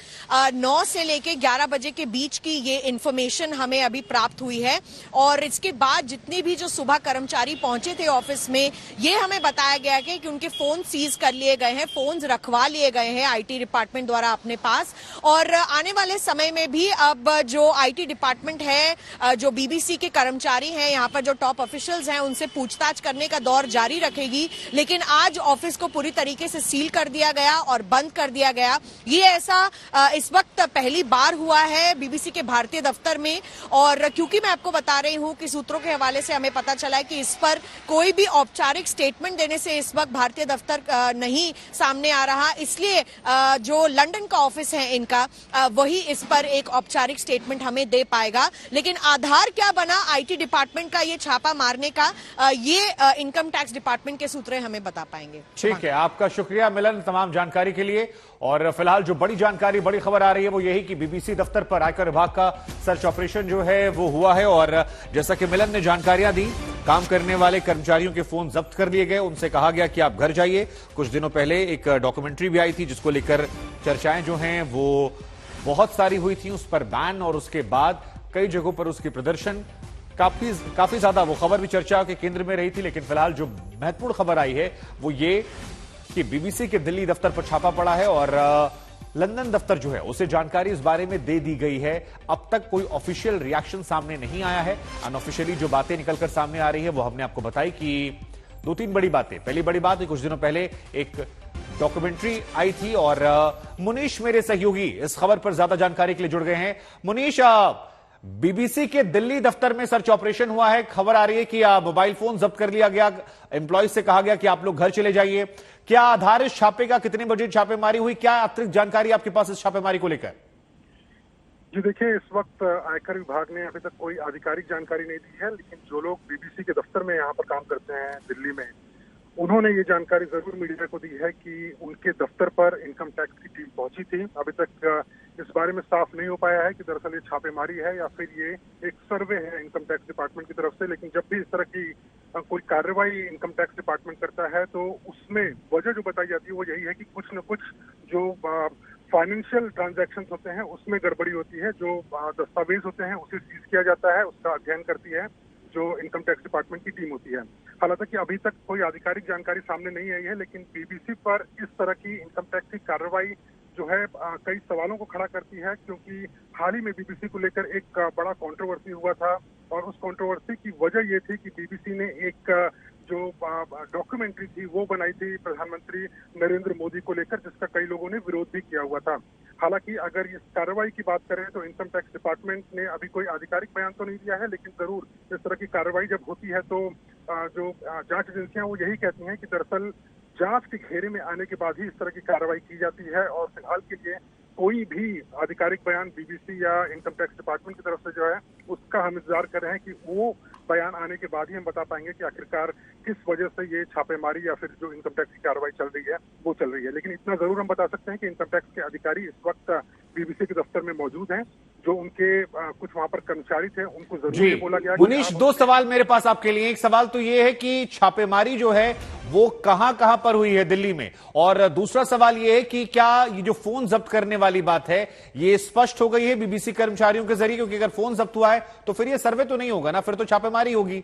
9 से लेके 11 बजे के बीच की ये इंफॉर्मेशन हमें अभी प्राप्त हुई है, और इसके बाद जितने भी जो सुबह कर्मचारी पहुंचे थे ऑफिस में, ये हमें बताया गया कि उनके फोन सीज कर लिए गए हैं, फोन रखवा लिए गए हैं आईटी डिपार्टमेंट द्वारा अपने पास, और आने वाले समय में भी अब जो आईटी डिपार्टमेंट है, जो बीबीसी के कर्मचारी हैं, यहाँ पर जो टॉप ऑफिशियल्स हैं, उनसे पूछताछ करने का दौर जारी रखेगी। लेकिन आज ऑफिस को पूरी तरीके से सील कर दिया गया और बंद कर दिया गया। ये ऐसा इस वक्त पहली बार हुआ है बीबीसी के भारतीय दफ्तर में, और क्योंकि मैं आपको बता रही हूं कि सूत्रों के हवाले से हमें पता चला है कि इस पर कोई भी औपचारिक स्टेटमेंट देने से इस वक्त भारतीय दफ्तर नहीं सामने आ रहा, इसलिए जो लंदन का ऑफिस है इनका, वही इस पर एक औपचारिक स्टेटमेंट हमें दे पाएगा। लेकिन आधार क्या बना आईटी डिपार्टमेंट का ये छापा मारने का, ये इनकम टैक्स डिपार्टमेंट के सूत्र हमें बता पाएंगे। ठीक है, आपका शुक्रिया मिलन तमाम जानकारी के लिए। और फिलहाल जो बड़ी जानकारी, बड़ी खबर आ रही है वो यही कि बीबीसी दफ्तर पर आयकर विभाग का सर्च ऑपरेशन जो है वो हुआ है, और जैसा कि मिलन ने जानकारियां दी, काम करने वाले कर्मचारियों के फोन जब्त कर लिए गए, उनसे कहा गया कि आप घर जाइए। कुछ दिनों पहले एक डॉक्यूमेंट्री भी आई थी जिसको लेकर चर्चाएं जो हैं वो बहुत सारी हुई थी, उस पर बैन, और उसके बाद कई जगहों पर उसकी प्रदर्शन काफी ज्यादा वो खबर भी चर्चा के केंद्र में रही थी। लेकिन फिलहाल जो महत्वपूर्ण खबर आई है वो ये कि बीबीसी के दिल्ली दफ्तर पर छापा पड़ा है, और लंदन दफ्तर जो है उसे जानकारी इस बारे में दे दी गई है। अब तक कोई ऑफिशियल रिएक्शन सामने नहीं आया है। अनऑफिशियली जो बातें निकलकर सामने आ रही है वो हमने आपको बताई कि 2-3 बड़ी बातें। पहली बड़ी बात, कुछ दिनों पहले एक डॉक्यूमेंट्री आई थी, और मुनीश मेरे सहयोगी इस खबर पर ज्यादा जानकारी के लिए जुड़ गए हैं। मुनीश, बीबीसी के दिल्ली दफ्तर में सर्च ऑपरेशन हुआ है, खबर आ रही है कि मोबाइल फोन जब्त कर लिया गया, एम्प्लॉयज से कहा गया कि आप लोग घर चले जाइए। क्या आधार इस छापे का, कितने बजे छापेमारी हुई, क्या अतिरिक्त जानकारी आपके पास इस छापेमारी को लेकर? जी देखिए, इस वक्त आयकर विभाग ने अभी तक कोई आधिकारिक जानकारी नहीं दी है, लेकिन जो लोग बीबीसी के दफ्तर में यहाँ पर काम करते हैं दिल्ली में, उन्होंने ये जानकारी जरूर मीडिया को दी है कि उनके दफ्तर पर इनकम टैक्स की टीम पहुंची थी। अभी तक इस बारे में साफ नहीं हो पाया है कि दरअसल ये छापेमारी है या फिर ये एक सर्वे है इनकम टैक्स डिपार्टमेंट की तरफ से। लेकिन जब भी इस तरह की कोई कार्रवाई इनकम टैक्स डिपार्टमेंट करता है तो उसमें वजह जो बताई जाती है वो यही है कि कुछ न कुछ जो फाइनेंशियल ट्रांजैक्शंस होते हैं उसमें गड़बड़ी होती है, जो दस्तावेज होते हैं उसे सीज किया जाता है, उसका अध्ययन करती है जो इनकम टैक्स डिपार्टमेंट की टीम होती है। हालांकि अभी तक कोई आधिकारिक जानकारी सामने नहीं आई है, लेकिन बीबीसी पर इस तरह की इनकम टैक्स की कार्रवाई जो है कई सवालों को खड़ा करती है, क्योंकि हाल ही में बीबीसी को लेकर एक बड़ा कंट्रोवर्सी हुआ था और उस कंट्रोवर्सी की वजह ये थी कि बीबीसी ने एक जो डॉक्यूमेंट्री थी वो बनाई थी प्रधानमंत्री नरेंद्र मोदी को लेकर, जिसका कई लोगों ने विरोध भी किया हुआ था। हालांकि अगर इस कार्रवाई की बात करें तो इनकम टैक्स डिपार्टमेंट ने अभी कोई आधिकारिक बयान तो नहीं दिया है, लेकिन जरूर इस तरह की कार्रवाई जब होती है तो जो जांच एजेंसियां वो यही कहती हैं कि दरअसल जांच के घेरे में आने के बाद ही इस तरह की कार्रवाई की जाती है। और फिलहाल के लिए कोई भी आधिकारिक बयान बीबीसी या इनकम टैक्स डिपार्टमेंट की तरफ से जो है उसका हम इंतजार कर रहे हैं कि वो बयान आने के बाद ही हम बता पाएंगे कि आखिरकार किस वजह से ये छापेमारी या फिर जो इनकम टैक्स की कार्रवाई चल रही है वो चल रही है। लेकिन इतना जरूर हम बता सकते हैं कि इनकम टैक्स के अधिकारी इस वक्त बीबीसी के दफ्तर में मौजूद हैं। जो उनके कुछ वहां पर कर्मचारी थे उनको जरूर ये बोला गया। मुनीश, दो सवाल मेरे पास आपके लिए। एक सवाल तो ये है कि छापेमारी जो है वो कहां कहां पर हुई है दिल्ली में, और दूसरा सवाल ये है कि क्या ये जो फोन जब्त करने वाली बात है ये स्पष्ट हो गई है बीबीसी कर्मचारियों के जरिए, क्योंकि अगर फोन जब्त हुआ है तो फिर ये सर्वे तो नहीं होगा ना, फिर तो छापेमारी होगी।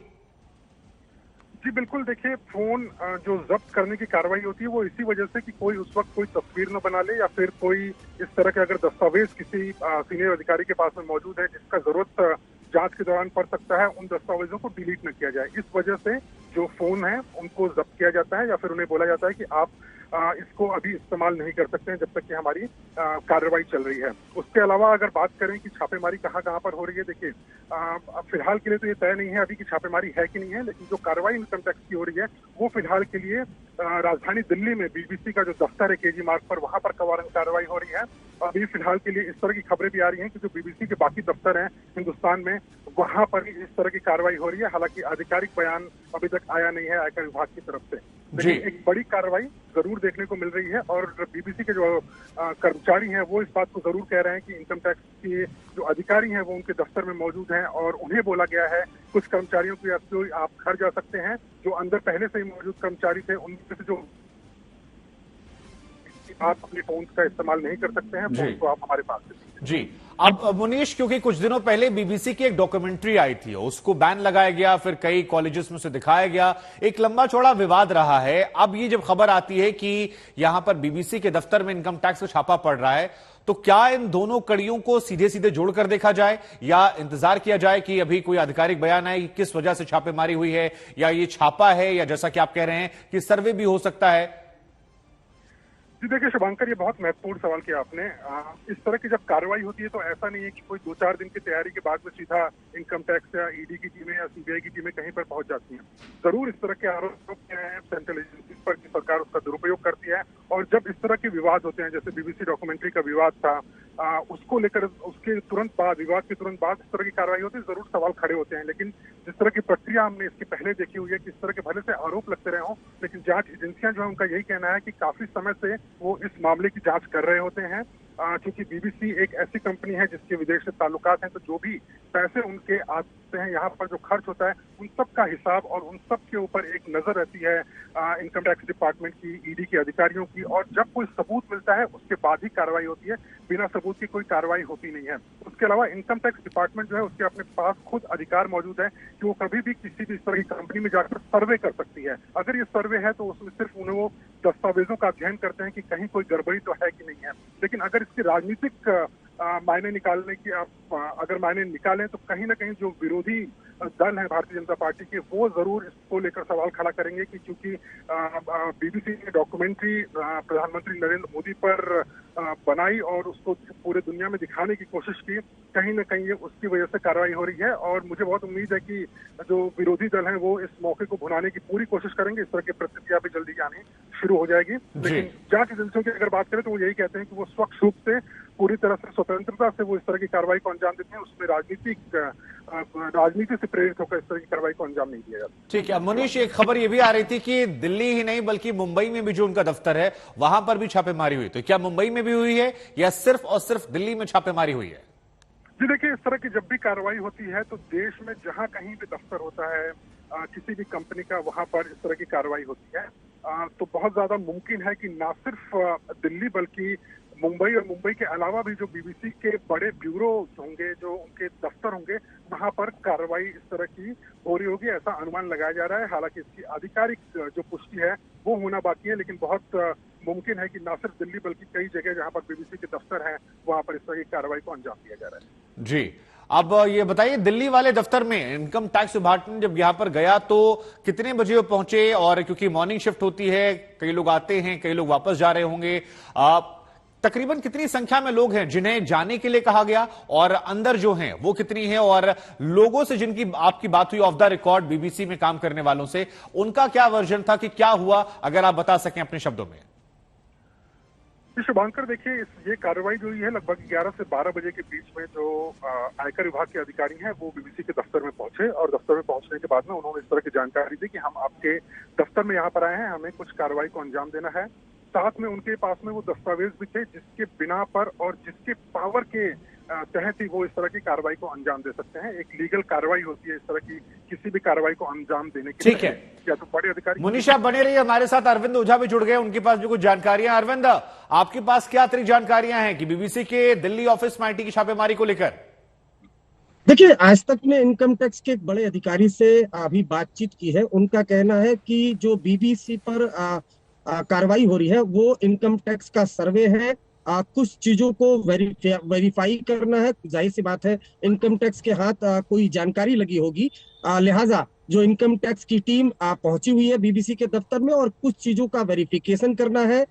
जी बिल्कुल, देखिए फोन जो जब्त करने की कार्रवाई होती है वो इसी वजह से कि कोई उस वक्त कोई तस्वीर न बना ले या फिर कोई इस तरह के अगर दस्तावेज किसी सीनियर अधिकारी के पास में मौजूद है जिसका जरूरत जांच के दौरान पड़ सकता है, उन दस्तावेजों को डिलीट न किया जाए। इस वजह से जो फोन है उनको जब्त किया जाता है या फिर उन्हें बोला जाता है कि आप इसको अभी इस्तेमाल नहीं कर सकते हैं जब तक कि हमारी कार्रवाई चल रही है। उसके अलावा अगर बात करें कि छापेमारी कहाँ कहाँ पर हो रही है, देखिए फिलहाल के लिए तो ये तय नहीं है अभी कि छापेमारी है कि नहीं है, लेकिन जो कार्रवाई इनकम टैक्स की हो रही है वो फिलहाल के लिए राजधानी दिल्ली में बीबीसी का जो दफ्तर है केजी मार्ग पर, वहां पर कार्रवाई हो रही है। अभी फिलहाल के लिए इस तरह की खबरें भी आ रही हैं कि जो बीबीसी के बाकी दफ्तर हैं हिंदुस्तान में वहां पर भी इस तरह की कार्रवाई हो रही है। हालांकि आधिकारिक बयान अभी तक आया नहीं है आयकर विभाग की तरफ से, लेकिन एक बड़ी कार्रवाई जरूर देखने को मिल रही है। और बीबीसी के जो कर्मचारी हैं वो इस बात को जरूर कह रहे हैं कि इनकम टैक्स के जो अधिकारी हैं वो उनके दफ्तर में मौजूद हैं और उन्हें बोला गया है, कुछ कर्मचारियों को आप घर जा सकते हैं, जो अंदर पहले से ही मौजूद कर्मचारी थे उनमें से जो आप अपने फोन का इस्तेमाल नहीं कर सकते हैं, फोन को आप हमारे पास से। जी, अब मुनीश, क्योंकि कुछ दिनों पहले बीबीसी की एक डॉक्यूमेंट्री आई थी, उसको बैन लगाया गया, फिर कई कॉलेजेस में उसे दिखाया गया, एक लंबा चौड़ा विवाद रहा है। अब ये जब खबर आती है कि यहां पर बीबीसी के दफ्तर में इनकम टैक्स का छापा पड़ रहा है, तो क्या इन दोनों कड़ियों को सीधे सीधे जोड़कर देखा जाए या इंतजार किया जाए कि अभी कोई आधिकारिक बयान आए कि किस वजह से छापेमारी हुई है, या ये छापा है, या जैसा कि आप कह रहे हैं कि सर्वे भी हो सकता है? जी देखिए शुभांकर, ये बहुत महत्वपूर्ण सवाल किया आपने। इस तरह की जब कार्रवाई होती है तो ऐसा नहीं है कि कोई 2-4 दिन की तैयारी के बाद में सीधा इनकम टैक्स या ईडी की टीमें या सीबीआई की टीमें कहीं पर पहुंच जाती हैं। जरूर इस तरह के आरोप हैं सेंट्रल एजेंसीज पर कि सरकार उसका दुरुपयोग करती है, और जब इस तरह के विवाद होते हैं, जैसे बीबीसी डॉक्यूमेंट्री का विवाद था, उसको लेकर उसके तुरंत बाद, विवाद के तुरंत बाद इस तरह की कार्रवाई होती है, जरूर सवाल खड़े होते हैं। लेकिन जिस तरह की प्रक्रिया हमने इसकी पहले देखी हुई है कि इस तरह के भले से आरोप लगते रहे हों, लेकिन जांच एजेंसियां जो है उनका यही कहना है कि काफी समय से वो इस मामले की जांच कर रहे होते हैं। क्योंकि बीबीसी एक ऐसी कंपनी है जिसके विदेश से ताल्लुकात हैं, तो जो भी पैसे उनके आते हैं, यहाँ पर जो खर्च होता है, उन सब का हिसाब और उन सब के ऊपर एक नजर रहती है इनकम टैक्स डिपार्टमेंट की, ईडी के अधिकारियों की। और जब कोई सबूत मिलता है उसके बाद ही कार्रवाई होती है, बिना सबूत की कोई कार्रवाई होती नहीं है। उसके अलावा इनकम टैक्स डिपार्टमेंट जो है उसके अपने पास खुद अधिकार मौजूद है कि वो कभी भी किसी भी इस तरह की कंपनी में जाकर सर्वे कर सकती है। अगर ये सर्वे है तो उसमें सिर्फ उन्हें वो दस्तावेजों का अध्ययन करते हैं कि कहीं कोई गड़बड़ी तो है कि नहीं है। लेकिन अगर इसकी राजनीतिक मायने निकालने की आप अगर मायने निकालें तो कहीं ना कहीं जो विरोधी दल है भारतीय जनता पार्टी के, वो जरूर इसको लेकर सवाल खड़ा करेंगे कि क्योंकि बीबीसी ने डॉक्यूमेंट्री प्रधानमंत्री नरेंद्र मोदी पर बनाई और उसको पूरे दुनिया में दिखाने की कोशिश की, कहीं ना कहीं ये उसकी वजह से कार्रवाई हो रही है। और मुझे बहुत उम्मीद है कि जो विरोधी दल हैं वो इस मौके को भुनाने की पूरी कोशिश करेंगे। इस तरह की प्रतिक्रिया भी जल्दी आनी शुरू शुरू हो जाएगी। लेकिन जांच एजेंसियों की अगर बात करें तो वो यही कहते हैं कि वो स्वच्छ रूप से, पूरी तरह से स्वतंत्रता से वो इस तरह की कार्रवाई को अंजाम देते हैं। उसमें राजनीति से प्रेरित होकर इस तरह की कार्रवाई को अंजाम नहीं दिया जाता। ठीक है मनीष, एक खबर ये भी आ रही थी कि दिल्ली ही नहीं बल्कि मुंबई में भी जो उनका दफ्तर है वहां पर भी छापेमारी हुई, तो क्या मुंबई में भी हुई है या सिर्फ और सिर्फ दिल्ली में छापेमारी हुई है? जी देखिए, इस तरह की जब भी कार्रवाई होती है तो देश में जहां कहीं भी दफ्तर होता है किसी भी कंपनी का, वहां पर इस तरह की कार्रवाई होती है तो बहुत ज्यादा मुमकिन है कि ना सिर्फ दिल्ली बल्कि मुंबई और मुंबई के अलावा भी जो बीबीसी के बड़े ब्यूरो होंगे, जो उनके दफ्तर होंगे, वहां पर कार्रवाई इस तरह की हो रही होगी, ऐसा अनुमान लगाया जा रहा है। हालांकि इसकी आधिकारिक जो पुष्टि है वो होना बाकी है, लेकिन बहुत मुमकिन है कि ना सिर्फ दिल्ली बल्कि कई जगह जहां पर बीबीसी के दफ्तर हैं वहां पर इस तरह की कार्रवाई को अंजाम दिया जा रहा है। जी, अब ये बताइए, दिल्ली वाले दफ्तर में इनकम टैक्स विभाग जब यहां पर गया तो कितने बजे वो पहुंचे? और क्योंकि मॉर्निंग शिफ्ट होती है, कई लोग आते हैं, कई लोग वापस जा रहे होंगे, तकरीबन कितनी संख्या में लोग हैं जिन्हें जाने के लिए कहा गया, और अंदर जो हैं वो कितनी है? और लोगों से जिनकी आपकी बात हुई ऑफ द रिकॉर्ड बीबीसी में काम करने वालों से, उनका क्या वर्जन था कि क्या हुआ, अगर आप बता सकें अपने शब्दों में। शुभांकर, देखिए ये कार्रवाई जो हुई है लगभग 11 से 12 बजे के बीच में जो आयकर विभाग के अधिकारी हैं वो बीबीसी के दफ्तर में पहुंचे, और दफ्तर में पहुंचने के बाद में उन्होंने इस तरह की जानकारी दी कि हम आपके दफ्तर में यहाँ पर आए हैं, हमें कुछ कार्रवाई को अंजाम देना है। साथ में उनके पास में वो दस्तावेज भी थे जिसके बिना पर और जिसके पावर के तहत ही वो इस तरह की कार्रवाई को अंजाम दे सकते हैं। एक लीगल कार्रवाई होती है इस तरह की किसी भी कार्रवाई को अंजाम देने के लिए। ठीक है, या तो बड़े अधिकारी। मुनीष आप बने रहिए हमारे साथ, अरविंद ओझा भी जुड़ गए, उनके पास भी कुछ जानकारियां। अरविंद, आपके पास क्या अतिरिक्त जानकारियां हैं कि बीबीसी के दिल्ली ऑफिस में आईटी की छापेमारी को लेकर? देखिए, आज तक ने इनकम टैक्स के एक बड़े अधिकारी से अभी बातचीत की है। उनका कहना है कि जो बीबीसी पर कार्रवाई हो रही है वो इनकम टैक्स का सर्वे है, कुछ चीजों को वेरीफाई करना है। जाहिर सी बात है इनकम टैक्स के हाथ कोई जानकारी लगी होगी, लिहाजा जो इनकम टैक्स की टीम पहुंची हुई है बीबीसी के दफ्तर में और कुछ चीजों का वेरिफिकेशन करना है,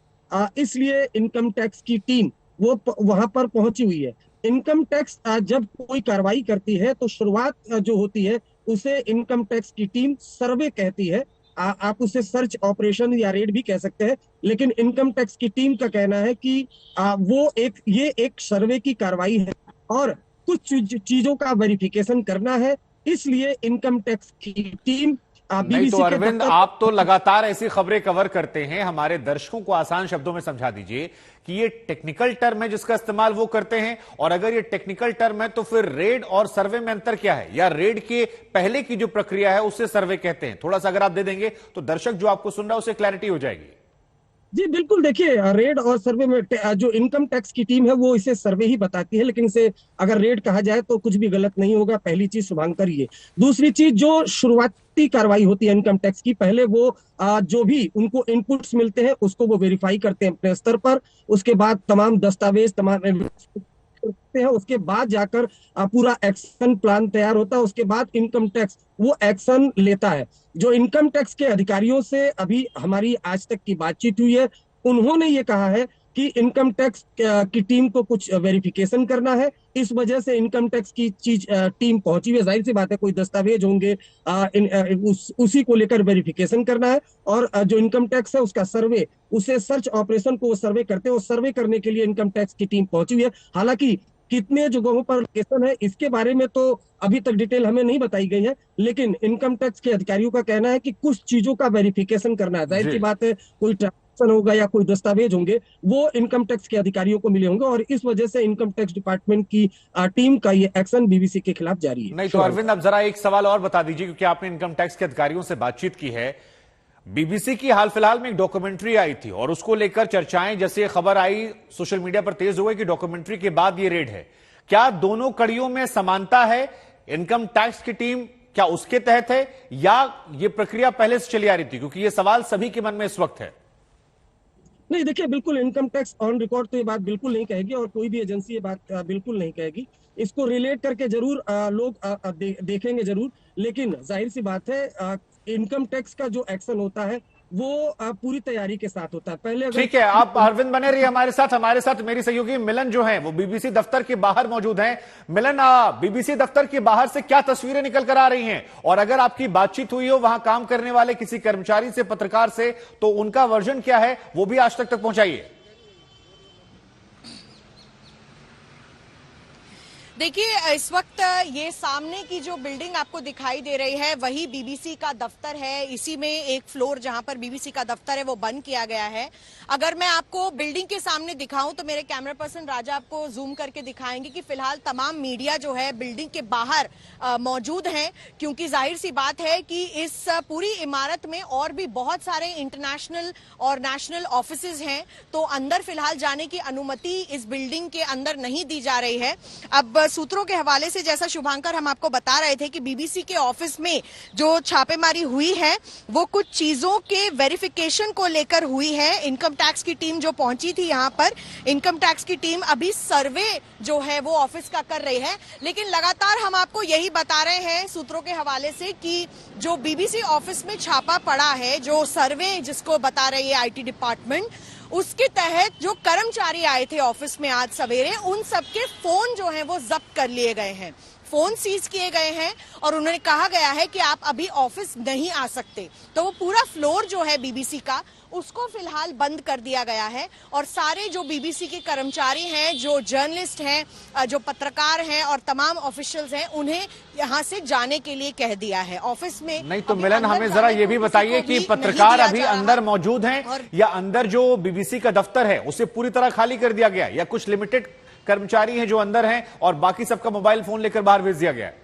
इसलिए इनकम टैक्स की टीम वो वहां पर पहुंची हुई है। इनकम टैक्स जब कोई कार्रवाई करती है तो शुरुआत जो होती है उसे इनकम टैक्स की टीम सर्वे कहती है। आप उसे सर्च ऑपरेशन या रेड भी कह सकते हैं, लेकिन इनकम टैक्स की टीम का कहना है कि वो ये एक सर्वे की कार्रवाई है और कुछ चीजों का वेरिफिकेशन करना है, इसलिए इनकम टैक्स की टीम नहीं तो अरविंद, आप तो लगातार ऐसी खबरें कवर करते हैं, हमारे दर्शकों को आसान शब्दों में समझा दीजिए कि ये टेक्निकल टर्म है जिसका इस्तेमाल वो करते हैं, और अगर ये टेक्निकल टर्म है तो फिर रेड और सर्वे में अंतर क्या है, या रेड के पहले की जो प्रक्रिया है उसे सर्वे कहते हैं? थोड़ा सा अगर आप दे देंगे तो दर्शक जो आपको सुन रहा है उसे क्लैरिटी हो जाएगी। जी बिल्कुल, देखिए रेड और सर्वे में जो इनकम टैक्स की टीम है वो इसे सर्वे ही बताती है, लेकिन इसे अगर रेड कहा जाए तो कुछ भी गलत नहीं होगा। पहली चीज शुभांकर ये। दूसरी चीज, जो शुरुआती कार्रवाई होती है इनकम टैक्स की, पहले वो जो भी उनको इनपुट्स मिलते हैं उसको वो वेरीफाई करते हैं अपने स्तर पर, उसके बाद तमाम दस्तावेज करते हैं, उसके बाद जाकर पूरा एक्शन प्लान तैयार होता है, उसके बाद इनकम टैक्स वो एक्शन लेता है। जो इनकम टैक्स के अधिकारियों से अभी हमारी आज तक की बातचीत हुई है, उन्होंने ये कहा है कि इनकम टैक्स की टीम को कुछ वेरिफिकेशन करना है, इस वजह से इनकम टैक्स की टीम पहुंची हुई है। जाहिर सी बात है कोई दस्तावेज होंगे, उसी को लेकर वेरिफिकेशन करना है, और जो इनकम टैक्स है उसका सर्वे, उसे सर्च ऑपरेशन को वो सर्वे करते हैं, और सर्वे करने के लिए इनकम टैक्स की टीम पहुंची हुई है। हालांकि कितने जगहों पर लोकेशन है इसके बारे में तो अभी तक डिटेल हमें नहीं बताई गई है, लेकिन इनकम टैक्स के अधिकारियों का कहना है कि कुछ चीजों का वेरिफिकेशन करना है। जाहिर सी बात है कोई ट्रांजैक्शन होगा या कोई दस्तावेज होंगे वो इनकम टैक्स के अधिकारियों को मिले होंगे, और इस वजह से इनकम टैक्स डिपार्टमेंट की टीम का ये एक्शन बीबीसी के खिलाफ जारी है। नहीं तो अरविंद, अब जरा एक सवाल और बता दीजिए, क्योंकि आपने इनकम टैक्स के अधिकारियों से बातचीत की है। बीबीसी की हाल फिलहाल में एक डॉक्यूमेंट्री आई थी और उसको लेकर चर्चाएं, जैसे खबर आई सोशल मीडिया पर तेज हो गई कि डॉक्यूमेंट्री के बाद ये रेड है। क्या दोनों कड़ियों में समानता है? इनकम टैक्स की टीम क्या उसके तहत है, या ये प्रक्रिया पहले से चली आ रही थी? क्योंकि ये सवाल सभी के मन में इस वक्त है। नहीं, देखिए बिल्कुल इनकम टैक्स ऑन रिकॉर्ड तो ये बात बिल्कुल नहीं कहेगी, और कोई भी एजेंसी ये बात बिल्कुल नहीं कहेगी। इसको रिलेट करके जरूर लोग देखेंगे जरूर, लेकिन जाहिर सी बात है इनकम टैक्स का जो एक्शन होता है वो पूरी तैयारी के साथ होता है। पहले ठीक है, आप अरविंद बने रहिए हमारे साथ मेरी सहयोगी मिलन जो है वो बीबीसी दफ्तर के बाहर मौजूद हैं। मिलन, बीबीसी दफ्तर के बाहर से क्या तस्वीरें निकल कर आ रही हैं, और अगर आपकी बातचीत हुई हो वहां काम करने वाले किसी कर्मचारी से, पत्रकार से, तो उनका वर्जन क्या है वो भी आज तक पहुंचाइए। देखिए, इस वक्त ये सामने की जो बिल्डिंग आपको दिखाई दे रही है वही बीबीसी का दफ्तर है। इसी में एक फ्लोर जहां पर बीबीसी का दफ्तर है वो बंद किया गया है। अगर मैं आपको बिल्डिंग के सामने दिखाऊं तो मेरे कैमरा पर्सन राजा आपको जूम करके दिखाएंगे कि फिलहाल तमाम मीडिया जो है बिल्डिंग के बाहर मौजूद है, क्योंकि जाहिर सी बात है कि इस पूरी इमारत में और भी बहुत सारे इंटरनेशनल और नेशनल ऑफिसेज हैं, तो अंदर फिलहाल जाने की अनुमति इस बिल्डिंग के अंदर नहीं दी जा रही है। अब सूत्रों के हवाले से जैसा शुभांकर हम आपको बता रहे थे कि बीबीसी के ऑफिस में जो छापेमारी हुई है वो कुछ चीजों के वेरिफिकेशन को लेकर हुई है। इनकम टैक्स की टीम जो पहुंची थी यहाँ पर, इनकम टैक्स की टीम अभी सर्वे जो है वो ऑफिस का कर रही है, लेकिन लगातार हम आपको यही बता रहे हैं सूत्रों के हवाले से कि जो बीबीसी ऑफिस में छापा पड़ा है, जो सर्वे जिसको बता रही है आईटी डिपार्टमेंट, उसके तहत जो कर्मचारी आए थे ऑफिस में आज सवेरे, उन सबके फोन जो हैं वो जब्त कर लिए गए हैं, फोन सीज किए गए हैं और उन्होंने कहा गया है कि आप अभी ऑफिस नहीं आ सकते। तो वो पूरा फ्लोर जो है बीबीसी का उसको फिलहाल बंद कर दिया गया है और सारे जो बीबीसी के कर्मचारी हैं, जो जर्नलिस्ट हैं, जो पत्रकार हैं और तमाम ऑफिशियल्स हैं, उन्हें यहां से जाने के लिए कह दिया है। ऑफिस में नहीं तो मिलन, हमें जरा ये भी बताइए कि पत्रकार अभी अंदर मौजूद हैं या अंदर जो बीबीसी का दफ्तर है उसे पूरी तरह खाली कर दिया गया, या कुछ लिमिटेड कर्मचारी हैं जो अंदर हैं और बाकी सबका मोबाइल फोन लेकर बाहर भेज दिया गया है?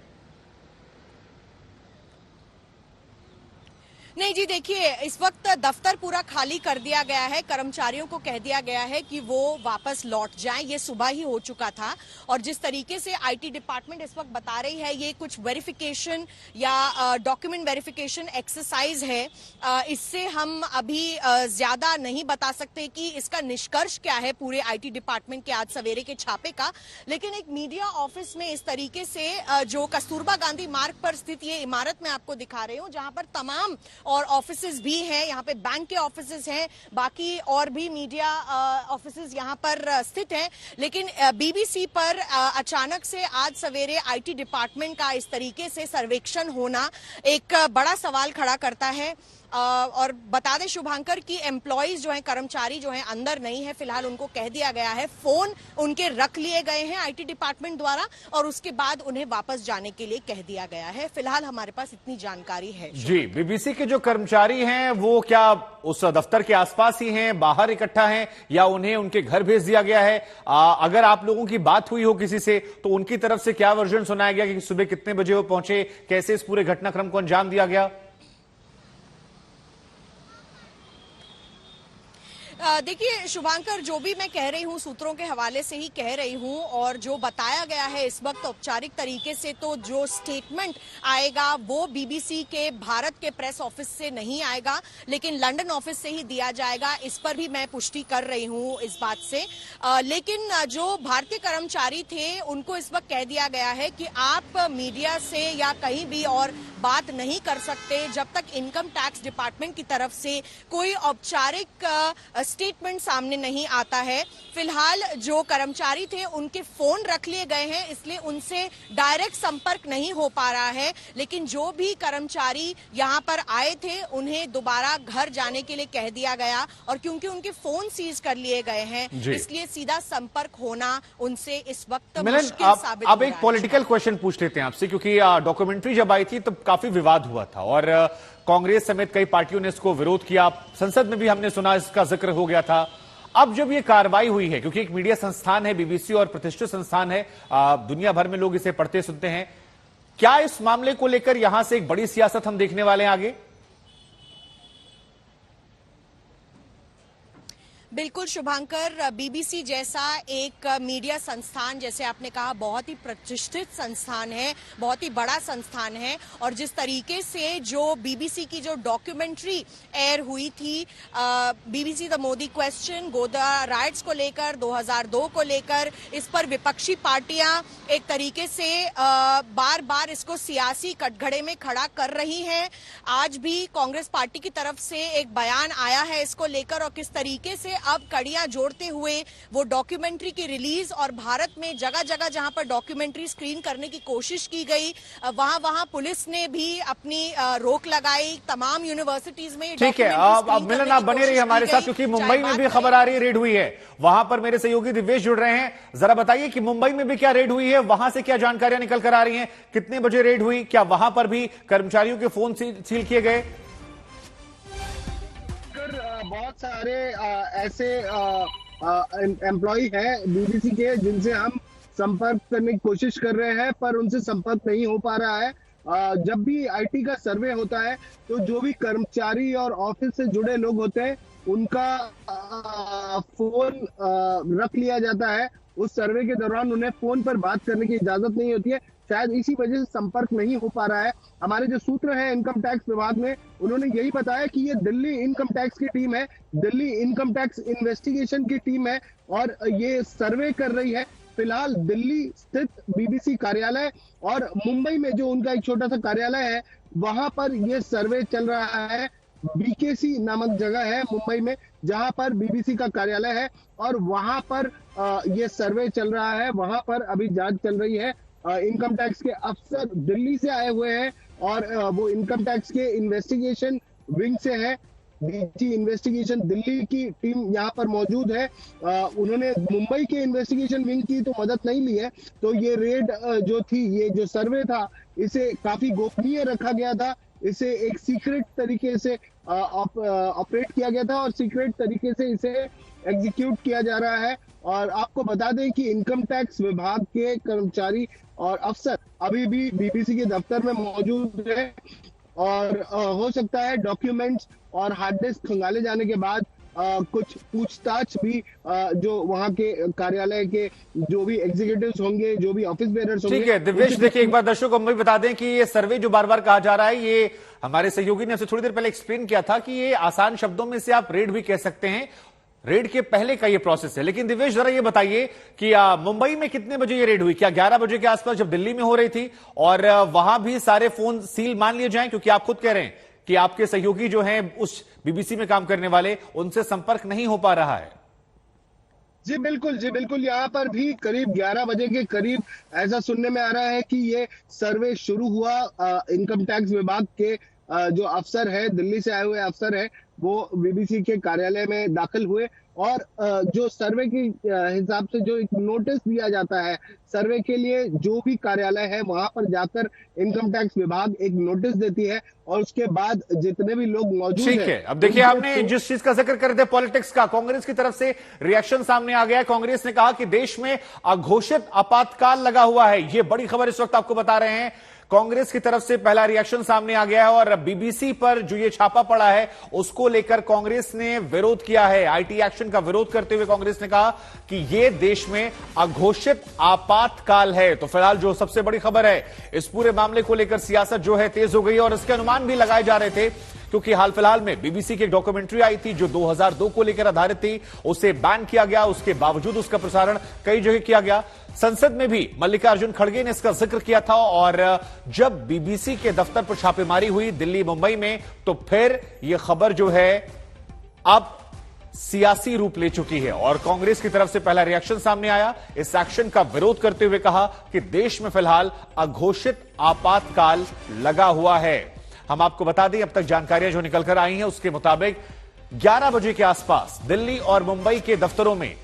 नहीं जी, देखिए, इस वक्त दफ्तर पूरा खाली कर दिया गया है। कर्मचारियों को कह दिया गया है कि वो वापस लौट जाएं। ये सुबह ही हो चुका था और जिस तरीके से आईटी डिपार्टमेंट इस वक्त बता रही है ये कुछ वेरिफिकेशन या डॉक्यूमेंट वेरिफिकेशन एक्सरसाइज है, इससे हम अभी ज्यादा नहीं बता सकते कि इसका निष्कर्ष क्या है पूरे आईटी डिपार्टमेंट के आज सवेरे के छापे का। लेकिन एक मीडिया ऑफिस में इस तरीके से जो कस्तूरबा गांधी मार्ग पर स्थित ये इमारत मैं आपको दिखा रही हूँ, जहां पर तमाम और ऑफिसेज भी हैं, यहाँ पे बैंक के ऑफिसेज हैं, बाकी और भी मीडिया ऑफिसेज यहाँ पर स्थित हैं। लेकिन बीबीसी पर अचानक से आज सवेरे आईटी डिपार्टमेंट का इस तरीके से सर्वेक्षण होना एक बड़ा सवाल खड़ा करता है। और बता दें शुभांकर कि एम्प्लॉइज जो हैं, कर्मचारी जो हैं, अंदर नहीं है फिलहाल। उनको कह दिया गया है, फोन उनके रख लिए गए हैं आईटी डिपार्टमेंट द्वारा और उसके बाद उन्हें वापस जाने के लिए कह दिया गया है। फिलहाल हमारे पास इतनी जानकारी है। जी, बीबीसी के जो कर्मचारी हैं वो क्या उस दफ्तर के आसपास ही हैं, बाहर इकट्ठा हैं, या उन्हें उनके घर भेज दिया गया है? अगर आप लोगों की बात हुई हो किसी से तो उनकी तरफ से क्या वर्जन सुनाया गया कि सुबह कितने बजे वो पहुंचे, कैसे इस पूरे घटनाक्रम को अंजाम दिया गया? देखिए शुभांकर, जो भी मैं कह रही हूँ सूत्रों के हवाले से ही कह रही हूँ और जो बताया गया है इस वक्त औपचारिक तरीके से, तो जो स्टेटमेंट आएगा वो बीबीसी के भारत के प्रेस ऑफिस से नहीं आएगा लेकिन लंदन ऑफिस से ही दिया जाएगा। इस पर भी मैं पुष्टि कर रही हूँ इस बात से। लेकिन जो भारतीय कर्मचारी थे उनको इस वक्त कह दिया गया है कि आप मीडिया से या कहीं भी और बात नहीं कर सकते जब तक इनकम टैक्स डिपार्टमेंट की तरफ से कोई औपचारिक स्टेटमेंट सामने नहीं आता है। फिलहाल जो कर्मचारी थे उनके फोन रख लिए गए हैं, इसलिए उनसे डायरेक्ट संपर्क नहीं हो पा रहा है। लेकिन जो भी कर्मचारी यहां पर आए थे उन्हें दोबारा घर जाने के लिए कह दिया गया और क्योंकि उनके फोन सीज कर लिए गए हैं इसलिए सीधा संपर्क होना उनसे इस वक्त मुश्किल साबित हो रहा है। अब एक पॉलिटिकल क्वेश्चन पूछ लेते हैं आपसे, क्योंकि डॉक्यूमेंट्री जब आई थी तब काफी विवाद हुआ था और कांग्रेस समेत कई पार्टियों ने इसको विरोध किया, संसद में भी हमने सुना इसका जिक्र हो गया था। अब जब ये कार्रवाई हुई है, क्योंकि एक मीडिया संस्थान है बीबीसी और प्रतिष्ठित संस्थान है, दुनिया भर में लोग इसे पढ़ते सुनते हैं, क्या इस मामले को लेकर यहां से एक बड़ी सियासत हम देखने वाले हैं आगे? बिल्कुल शुभांकर, बीबीसी जैसा एक मीडिया संस्थान, जैसे आपने कहा, बहुत ही प्रतिष्ठित संस्थान है, बहुत ही बड़ा संस्थान है, और जिस तरीके से जो बीबीसी की जो डॉक्यूमेंट्री एयर हुई थी, BBC the Modi question, Goda rights को लेकर, 2002 को लेकर, इस पर विपक्षी पार्टियां एक तरीके से बार बार इसको सियासी कटघरे में खड़ा कर रही हैं। आज भी कांग्रेस पार्टी की तरफ से एक बयान आया है इसको लेकर, और किस तरीके से अब कड़ियां जोड़ते हुए वो डॉक्यूमेंट्री की रिलीज, और भारत में जगह जगह जहां पर डॉक्यूमेंट्री स्क्रीन करने की कोशिश की गई, वहां पुलिस ने भी अपनी रोक लगाई। तमाम यूनिवर्सिटीज में ठीक है, अब मिलन आप बने रहिए हमारे साथ, क्योंकि मुंबई में भी खबर आ रही है रेड हुई है, वहां पर मेरे सहयोगी दिव्येश जुड़ रहे हैं। जरा बताइए कि मुंबई में भी क्या रेड हुई है, वहां से क्या जानकारियां निकल कर आ रही हैं, कितने बजे रेड हुई, क्या वहां पर भी कर्मचारियों के फोन सील किए गए? बहुत सारे ऐसे एम्प्लॉय हैं बीबीसी के जिनसे हम संपर्क करने की कोशिश कर रहे हैं, पर उनसे संपर्क नहीं हो पा रहा है। जब भी आईटी का सर्वे होता है तो जो भी कर्मचारी और ऑफिस से जुड़े लोग होते हैं उनका फोन रख लिया जाता है। उस सर्वे के दौरान उन्हें फोन पर बात करने की इजाजत नहीं होती है, शायद इसी वजह से संपर्क नहीं हो पा रहा है। हमारे जो सूत्र हैं इनकम टैक्स विभाग में, उन्होंने यही बताया कि ये दिल्ली इनकम टैक्स की टीम है, दिल्ली इनकम टैक्स इन्वेस्टिगेशन की टीम है और ये सर्वे कर रही है। फिलहाल दिल्ली स्थित बीबीसी कार्यालय और मुंबई में जो उनका एक छोटा सा कार्यालय है वहां पर ये सर्वे चल रहा है। बीकेसी नामक जगह है मुंबई में जहां पर बीबीसी का कार्यालय है और वहां पर ये सर्वे चल रहा है। वहां पर अभी जांच चल रही है। इनकम टैक्स के अफसर दिल्ली से आए हुए हैं और वो इनकम टैक्स के इन्वेस्टिगेशन विंग से है। डीजी इन्वेस्टिगेशन दिल्ली की टीम यहाँ पर मौजूद है। उन्होंने मुंबई के इन्वेस्टिगेशन विंग की तो मदद नहीं ली है, तो ये रेड जो थी, ये जो सर्वे था, इसे काफी गोपनीय रखा गया था। इसे एक सीक्रेट तरीके से ऑपरेट किया गया था और सीक्रेट तरीके से इसे एग्जीक्यूट किया जा रहा है। और आपको बता दें कि इनकम टैक्स विभाग के कर्मचारी और अफसर अभी भी बीबीसी के दफ्तर में मौजूद है और हो सकता है डॉक्यूमेंट्स और हार्ड डिस्क खंगाले जाने के बाद कुछ पूछताछ भी जो वहां के कार्यालय के जो भी एग्जीक्यूटिव्स होंगे, जो भी ऑफिस बेयरर्स होंगे। ठीक है दिव्येश, देखिए एक बार दर्शकों को हम भी बता दें कि ये सर्वे जो बार बार कहा जा रहा है, ये हमारे सहयोगी ने हमसे थोड़ी देर पहले एक्सप्लेन किया था कि ये आसान शब्दों में से आप रेड भी कह सकते हैं, रेड के पहले का ये प्रोसेस है। लेकिन दिव्येश जरा ये बताइए कि मुंबई में कितने बजे ये रेड हुई? क्या 11 बजे के आसपास जब दिल्ली में हो रही थी, और वहां भी सारे फोन सील मान लिए जाएं? क्योंकि आप खुद कह रहे हैं कि आपके सहयोगी जो हैं उस बीबीसी में काम करने वाले, उनसे संपर्क नहीं हो पा रहा है। जी बिल्कुल, यहाँ पर भी करीब 11 बजे के करीब ऐसा सुनने में आ रहा है कि ये सर्वे शुरू हुआ। इनकम टैक्स विभाग के जो अफसर है, दिल्ली से आए हुए अफसर है, वो बीबीसी के कार्यालय में दाखिल हुए और जो सर्वे के हिसाब से जो एक नोटिस दिया जाता है सर्वे के लिए, जो भी कार्यालय है वहां पर जाकर इनकम टैक्स विभाग एक नोटिस देती है और उसके बाद जितने भी लोग मौजूद हैं। ठीक है, अब देखिए आपने जिस चीज का जिक्र कर दिया पॉलिटिक्स का, कांग्रेस की तरफ से रिएक्शन सामने आ गया है। कांग्रेस ने कहा कि देश में अघोषित आपातकाल लगा हुआ है। ये बड़ी खबर इस वक्त आपको बता रहे हैं। कांग्रेस की तरफ से पहला रिएक्शन सामने आ गया है और बीबीसी पर जो ये छापा पड़ा है उसको लेकर कांग्रेस ने विरोध किया है। आईटी एक्शन का विरोध करते हुए कांग्रेस ने कहा कि ये देश में अघोषित आपातकाल है। तो फिलहाल जो सबसे बड़ी खबर है, इस पूरे मामले को लेकर सियासत जो है तेज हो गई और इसके अनुमान भी लगाए जा रहे थे, क्योंकि हाल फिलहाल में बीबीसी की एक डॉक्यूमेंट्री आई थी जो 2002 को लेकर आधारित थी, उसे बैन किया गया। उसके बावजूद उसका प्रसारण कई जगह किया गया। संसद में भी मल्लिकार्जुन खड़गे ने इसका जिक्र किया था और जब बीबीसी के दफ्तर पर छापेमारी हुई दिल्ली मुंबई में, तो फिर यह खबर जो है अब सियासी रूप ले चुकी है और कांग्रेस की तरफ से पहला रिएक्शन सामने आया। इस एक्शन का विरोध करते हुए कहा कि देश में फिलहाल अघोषित आपातकाल लगा हुआ है। हम आपको बता दें, अब तक जानकारियां जो निकलकर आई हैं उसके मुताबिक 11 बजे के आसपास दिल्ली और मुंबई के दफ्तरों में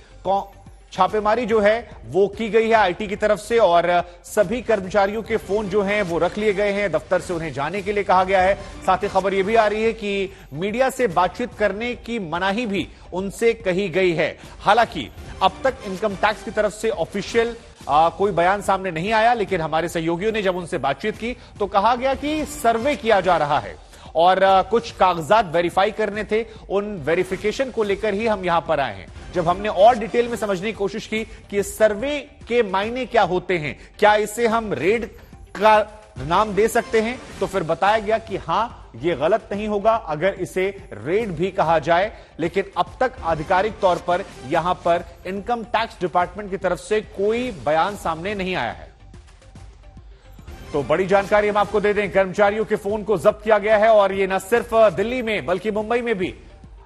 छापेमारी जो है वो की गई है आईटी की तरफ से और सभी कर्मचारियों के फोन जो हैं वो रख लिए गए हैं। दफ्तर से उन्हें जाने के लिए कहा गया है। साथ ही खबर यह भी आ रही है कि मीडिया से बातचीत करने की मनाही भी उनसे कही गई है। हालांकि अब तक इनकम टैक्स की तरफ से ऑफिशियल कोई बयान सामने नहीं आया, लेकिन हमारे सहयोगियों ने जब उनसे बातचीत की तो कहा गया कि सर्वे किया जा रहा है और कुछ कागजात वेरीफाई करने थे। उन वेरिफिकेशन को लेकर ही हम यहां पर आए हैं। जब हमने और डिटेल में समझने की कोशिश की कि सर्वे के मायने क्या होते हैं, क्या इसे हम रेड का नाम दे सकते हैं, तो फिर बताया गया कि हां, यह गलत नहीं होगा अगर इसे रेड भी कहा जाए। लेकिन अब तक आधिकारिक तौर पर यहां पर इनकम टैक्स डिपार्टमेंट की तरफ से कोई बयान सामने नहीं आया है। तो बड़ी जानकारी हम आपको दे दें, कर्मचारियों के फोन को जब्त किया गया है और ये न सिर्फ दिल्ली में बल्कि मुंबई में भी।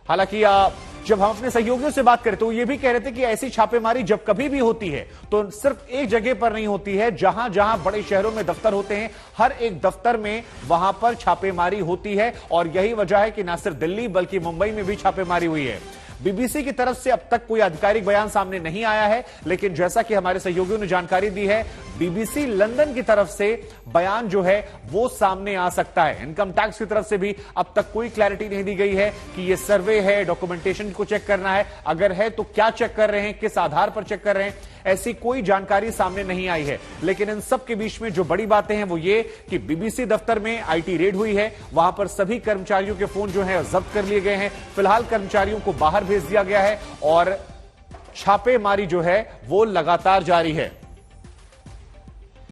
हालांकि जब हम अपने सहयोगियों से बात करें तो ये भी कह रहे थे कि ऐसी छापेमारी जब कभी भी होती है तो सिर्फ एक जगह पर नहीं होती है। जहां जहां बड़े शहरों में दफ्तर होते हैं, हर एक दफ्तर में वहां पर छापेमारी होती है और यही वजह है कि न सिर्फ दिल्ली बल्कि मुंबई में भी छापेमारी हुई है। बीबीसी की तरफ से अब तक कोई आधिकारिक बयान सामने नहीं आया है, लेकिन जैसा कि हमारे सहयोगियों ने जानकारी दी है, बीबीसी लंदन की तरफ से बयान जो है वो सामने आ सकता है। इनकम टैक्स की तरफ से भी अब तक कोई क्लैरिटी नहीं दी गई है कि ये सर्वे है, डॉक्यूमेंटेशन को चेक करना है, अगर है तो क्या चेक कर रहे हैं, किस आधार पर चेक कर रहे हैं, ऐसी कोई जानकारी सामने नहीं आई है। लेकिन इन सब के बीच में जो बड़ी बातें हैं वो ये कि बीबीसी दफ्तर में आईटी रेड हुई है, वहां पर सभी कर्मचारियों के फोन जो है जब्त कर लिए गए हैं। फिलहाल कर्मचारियों को बाहर भेज दिया गया है और छापेमारी जो है वो लगातार जारी है।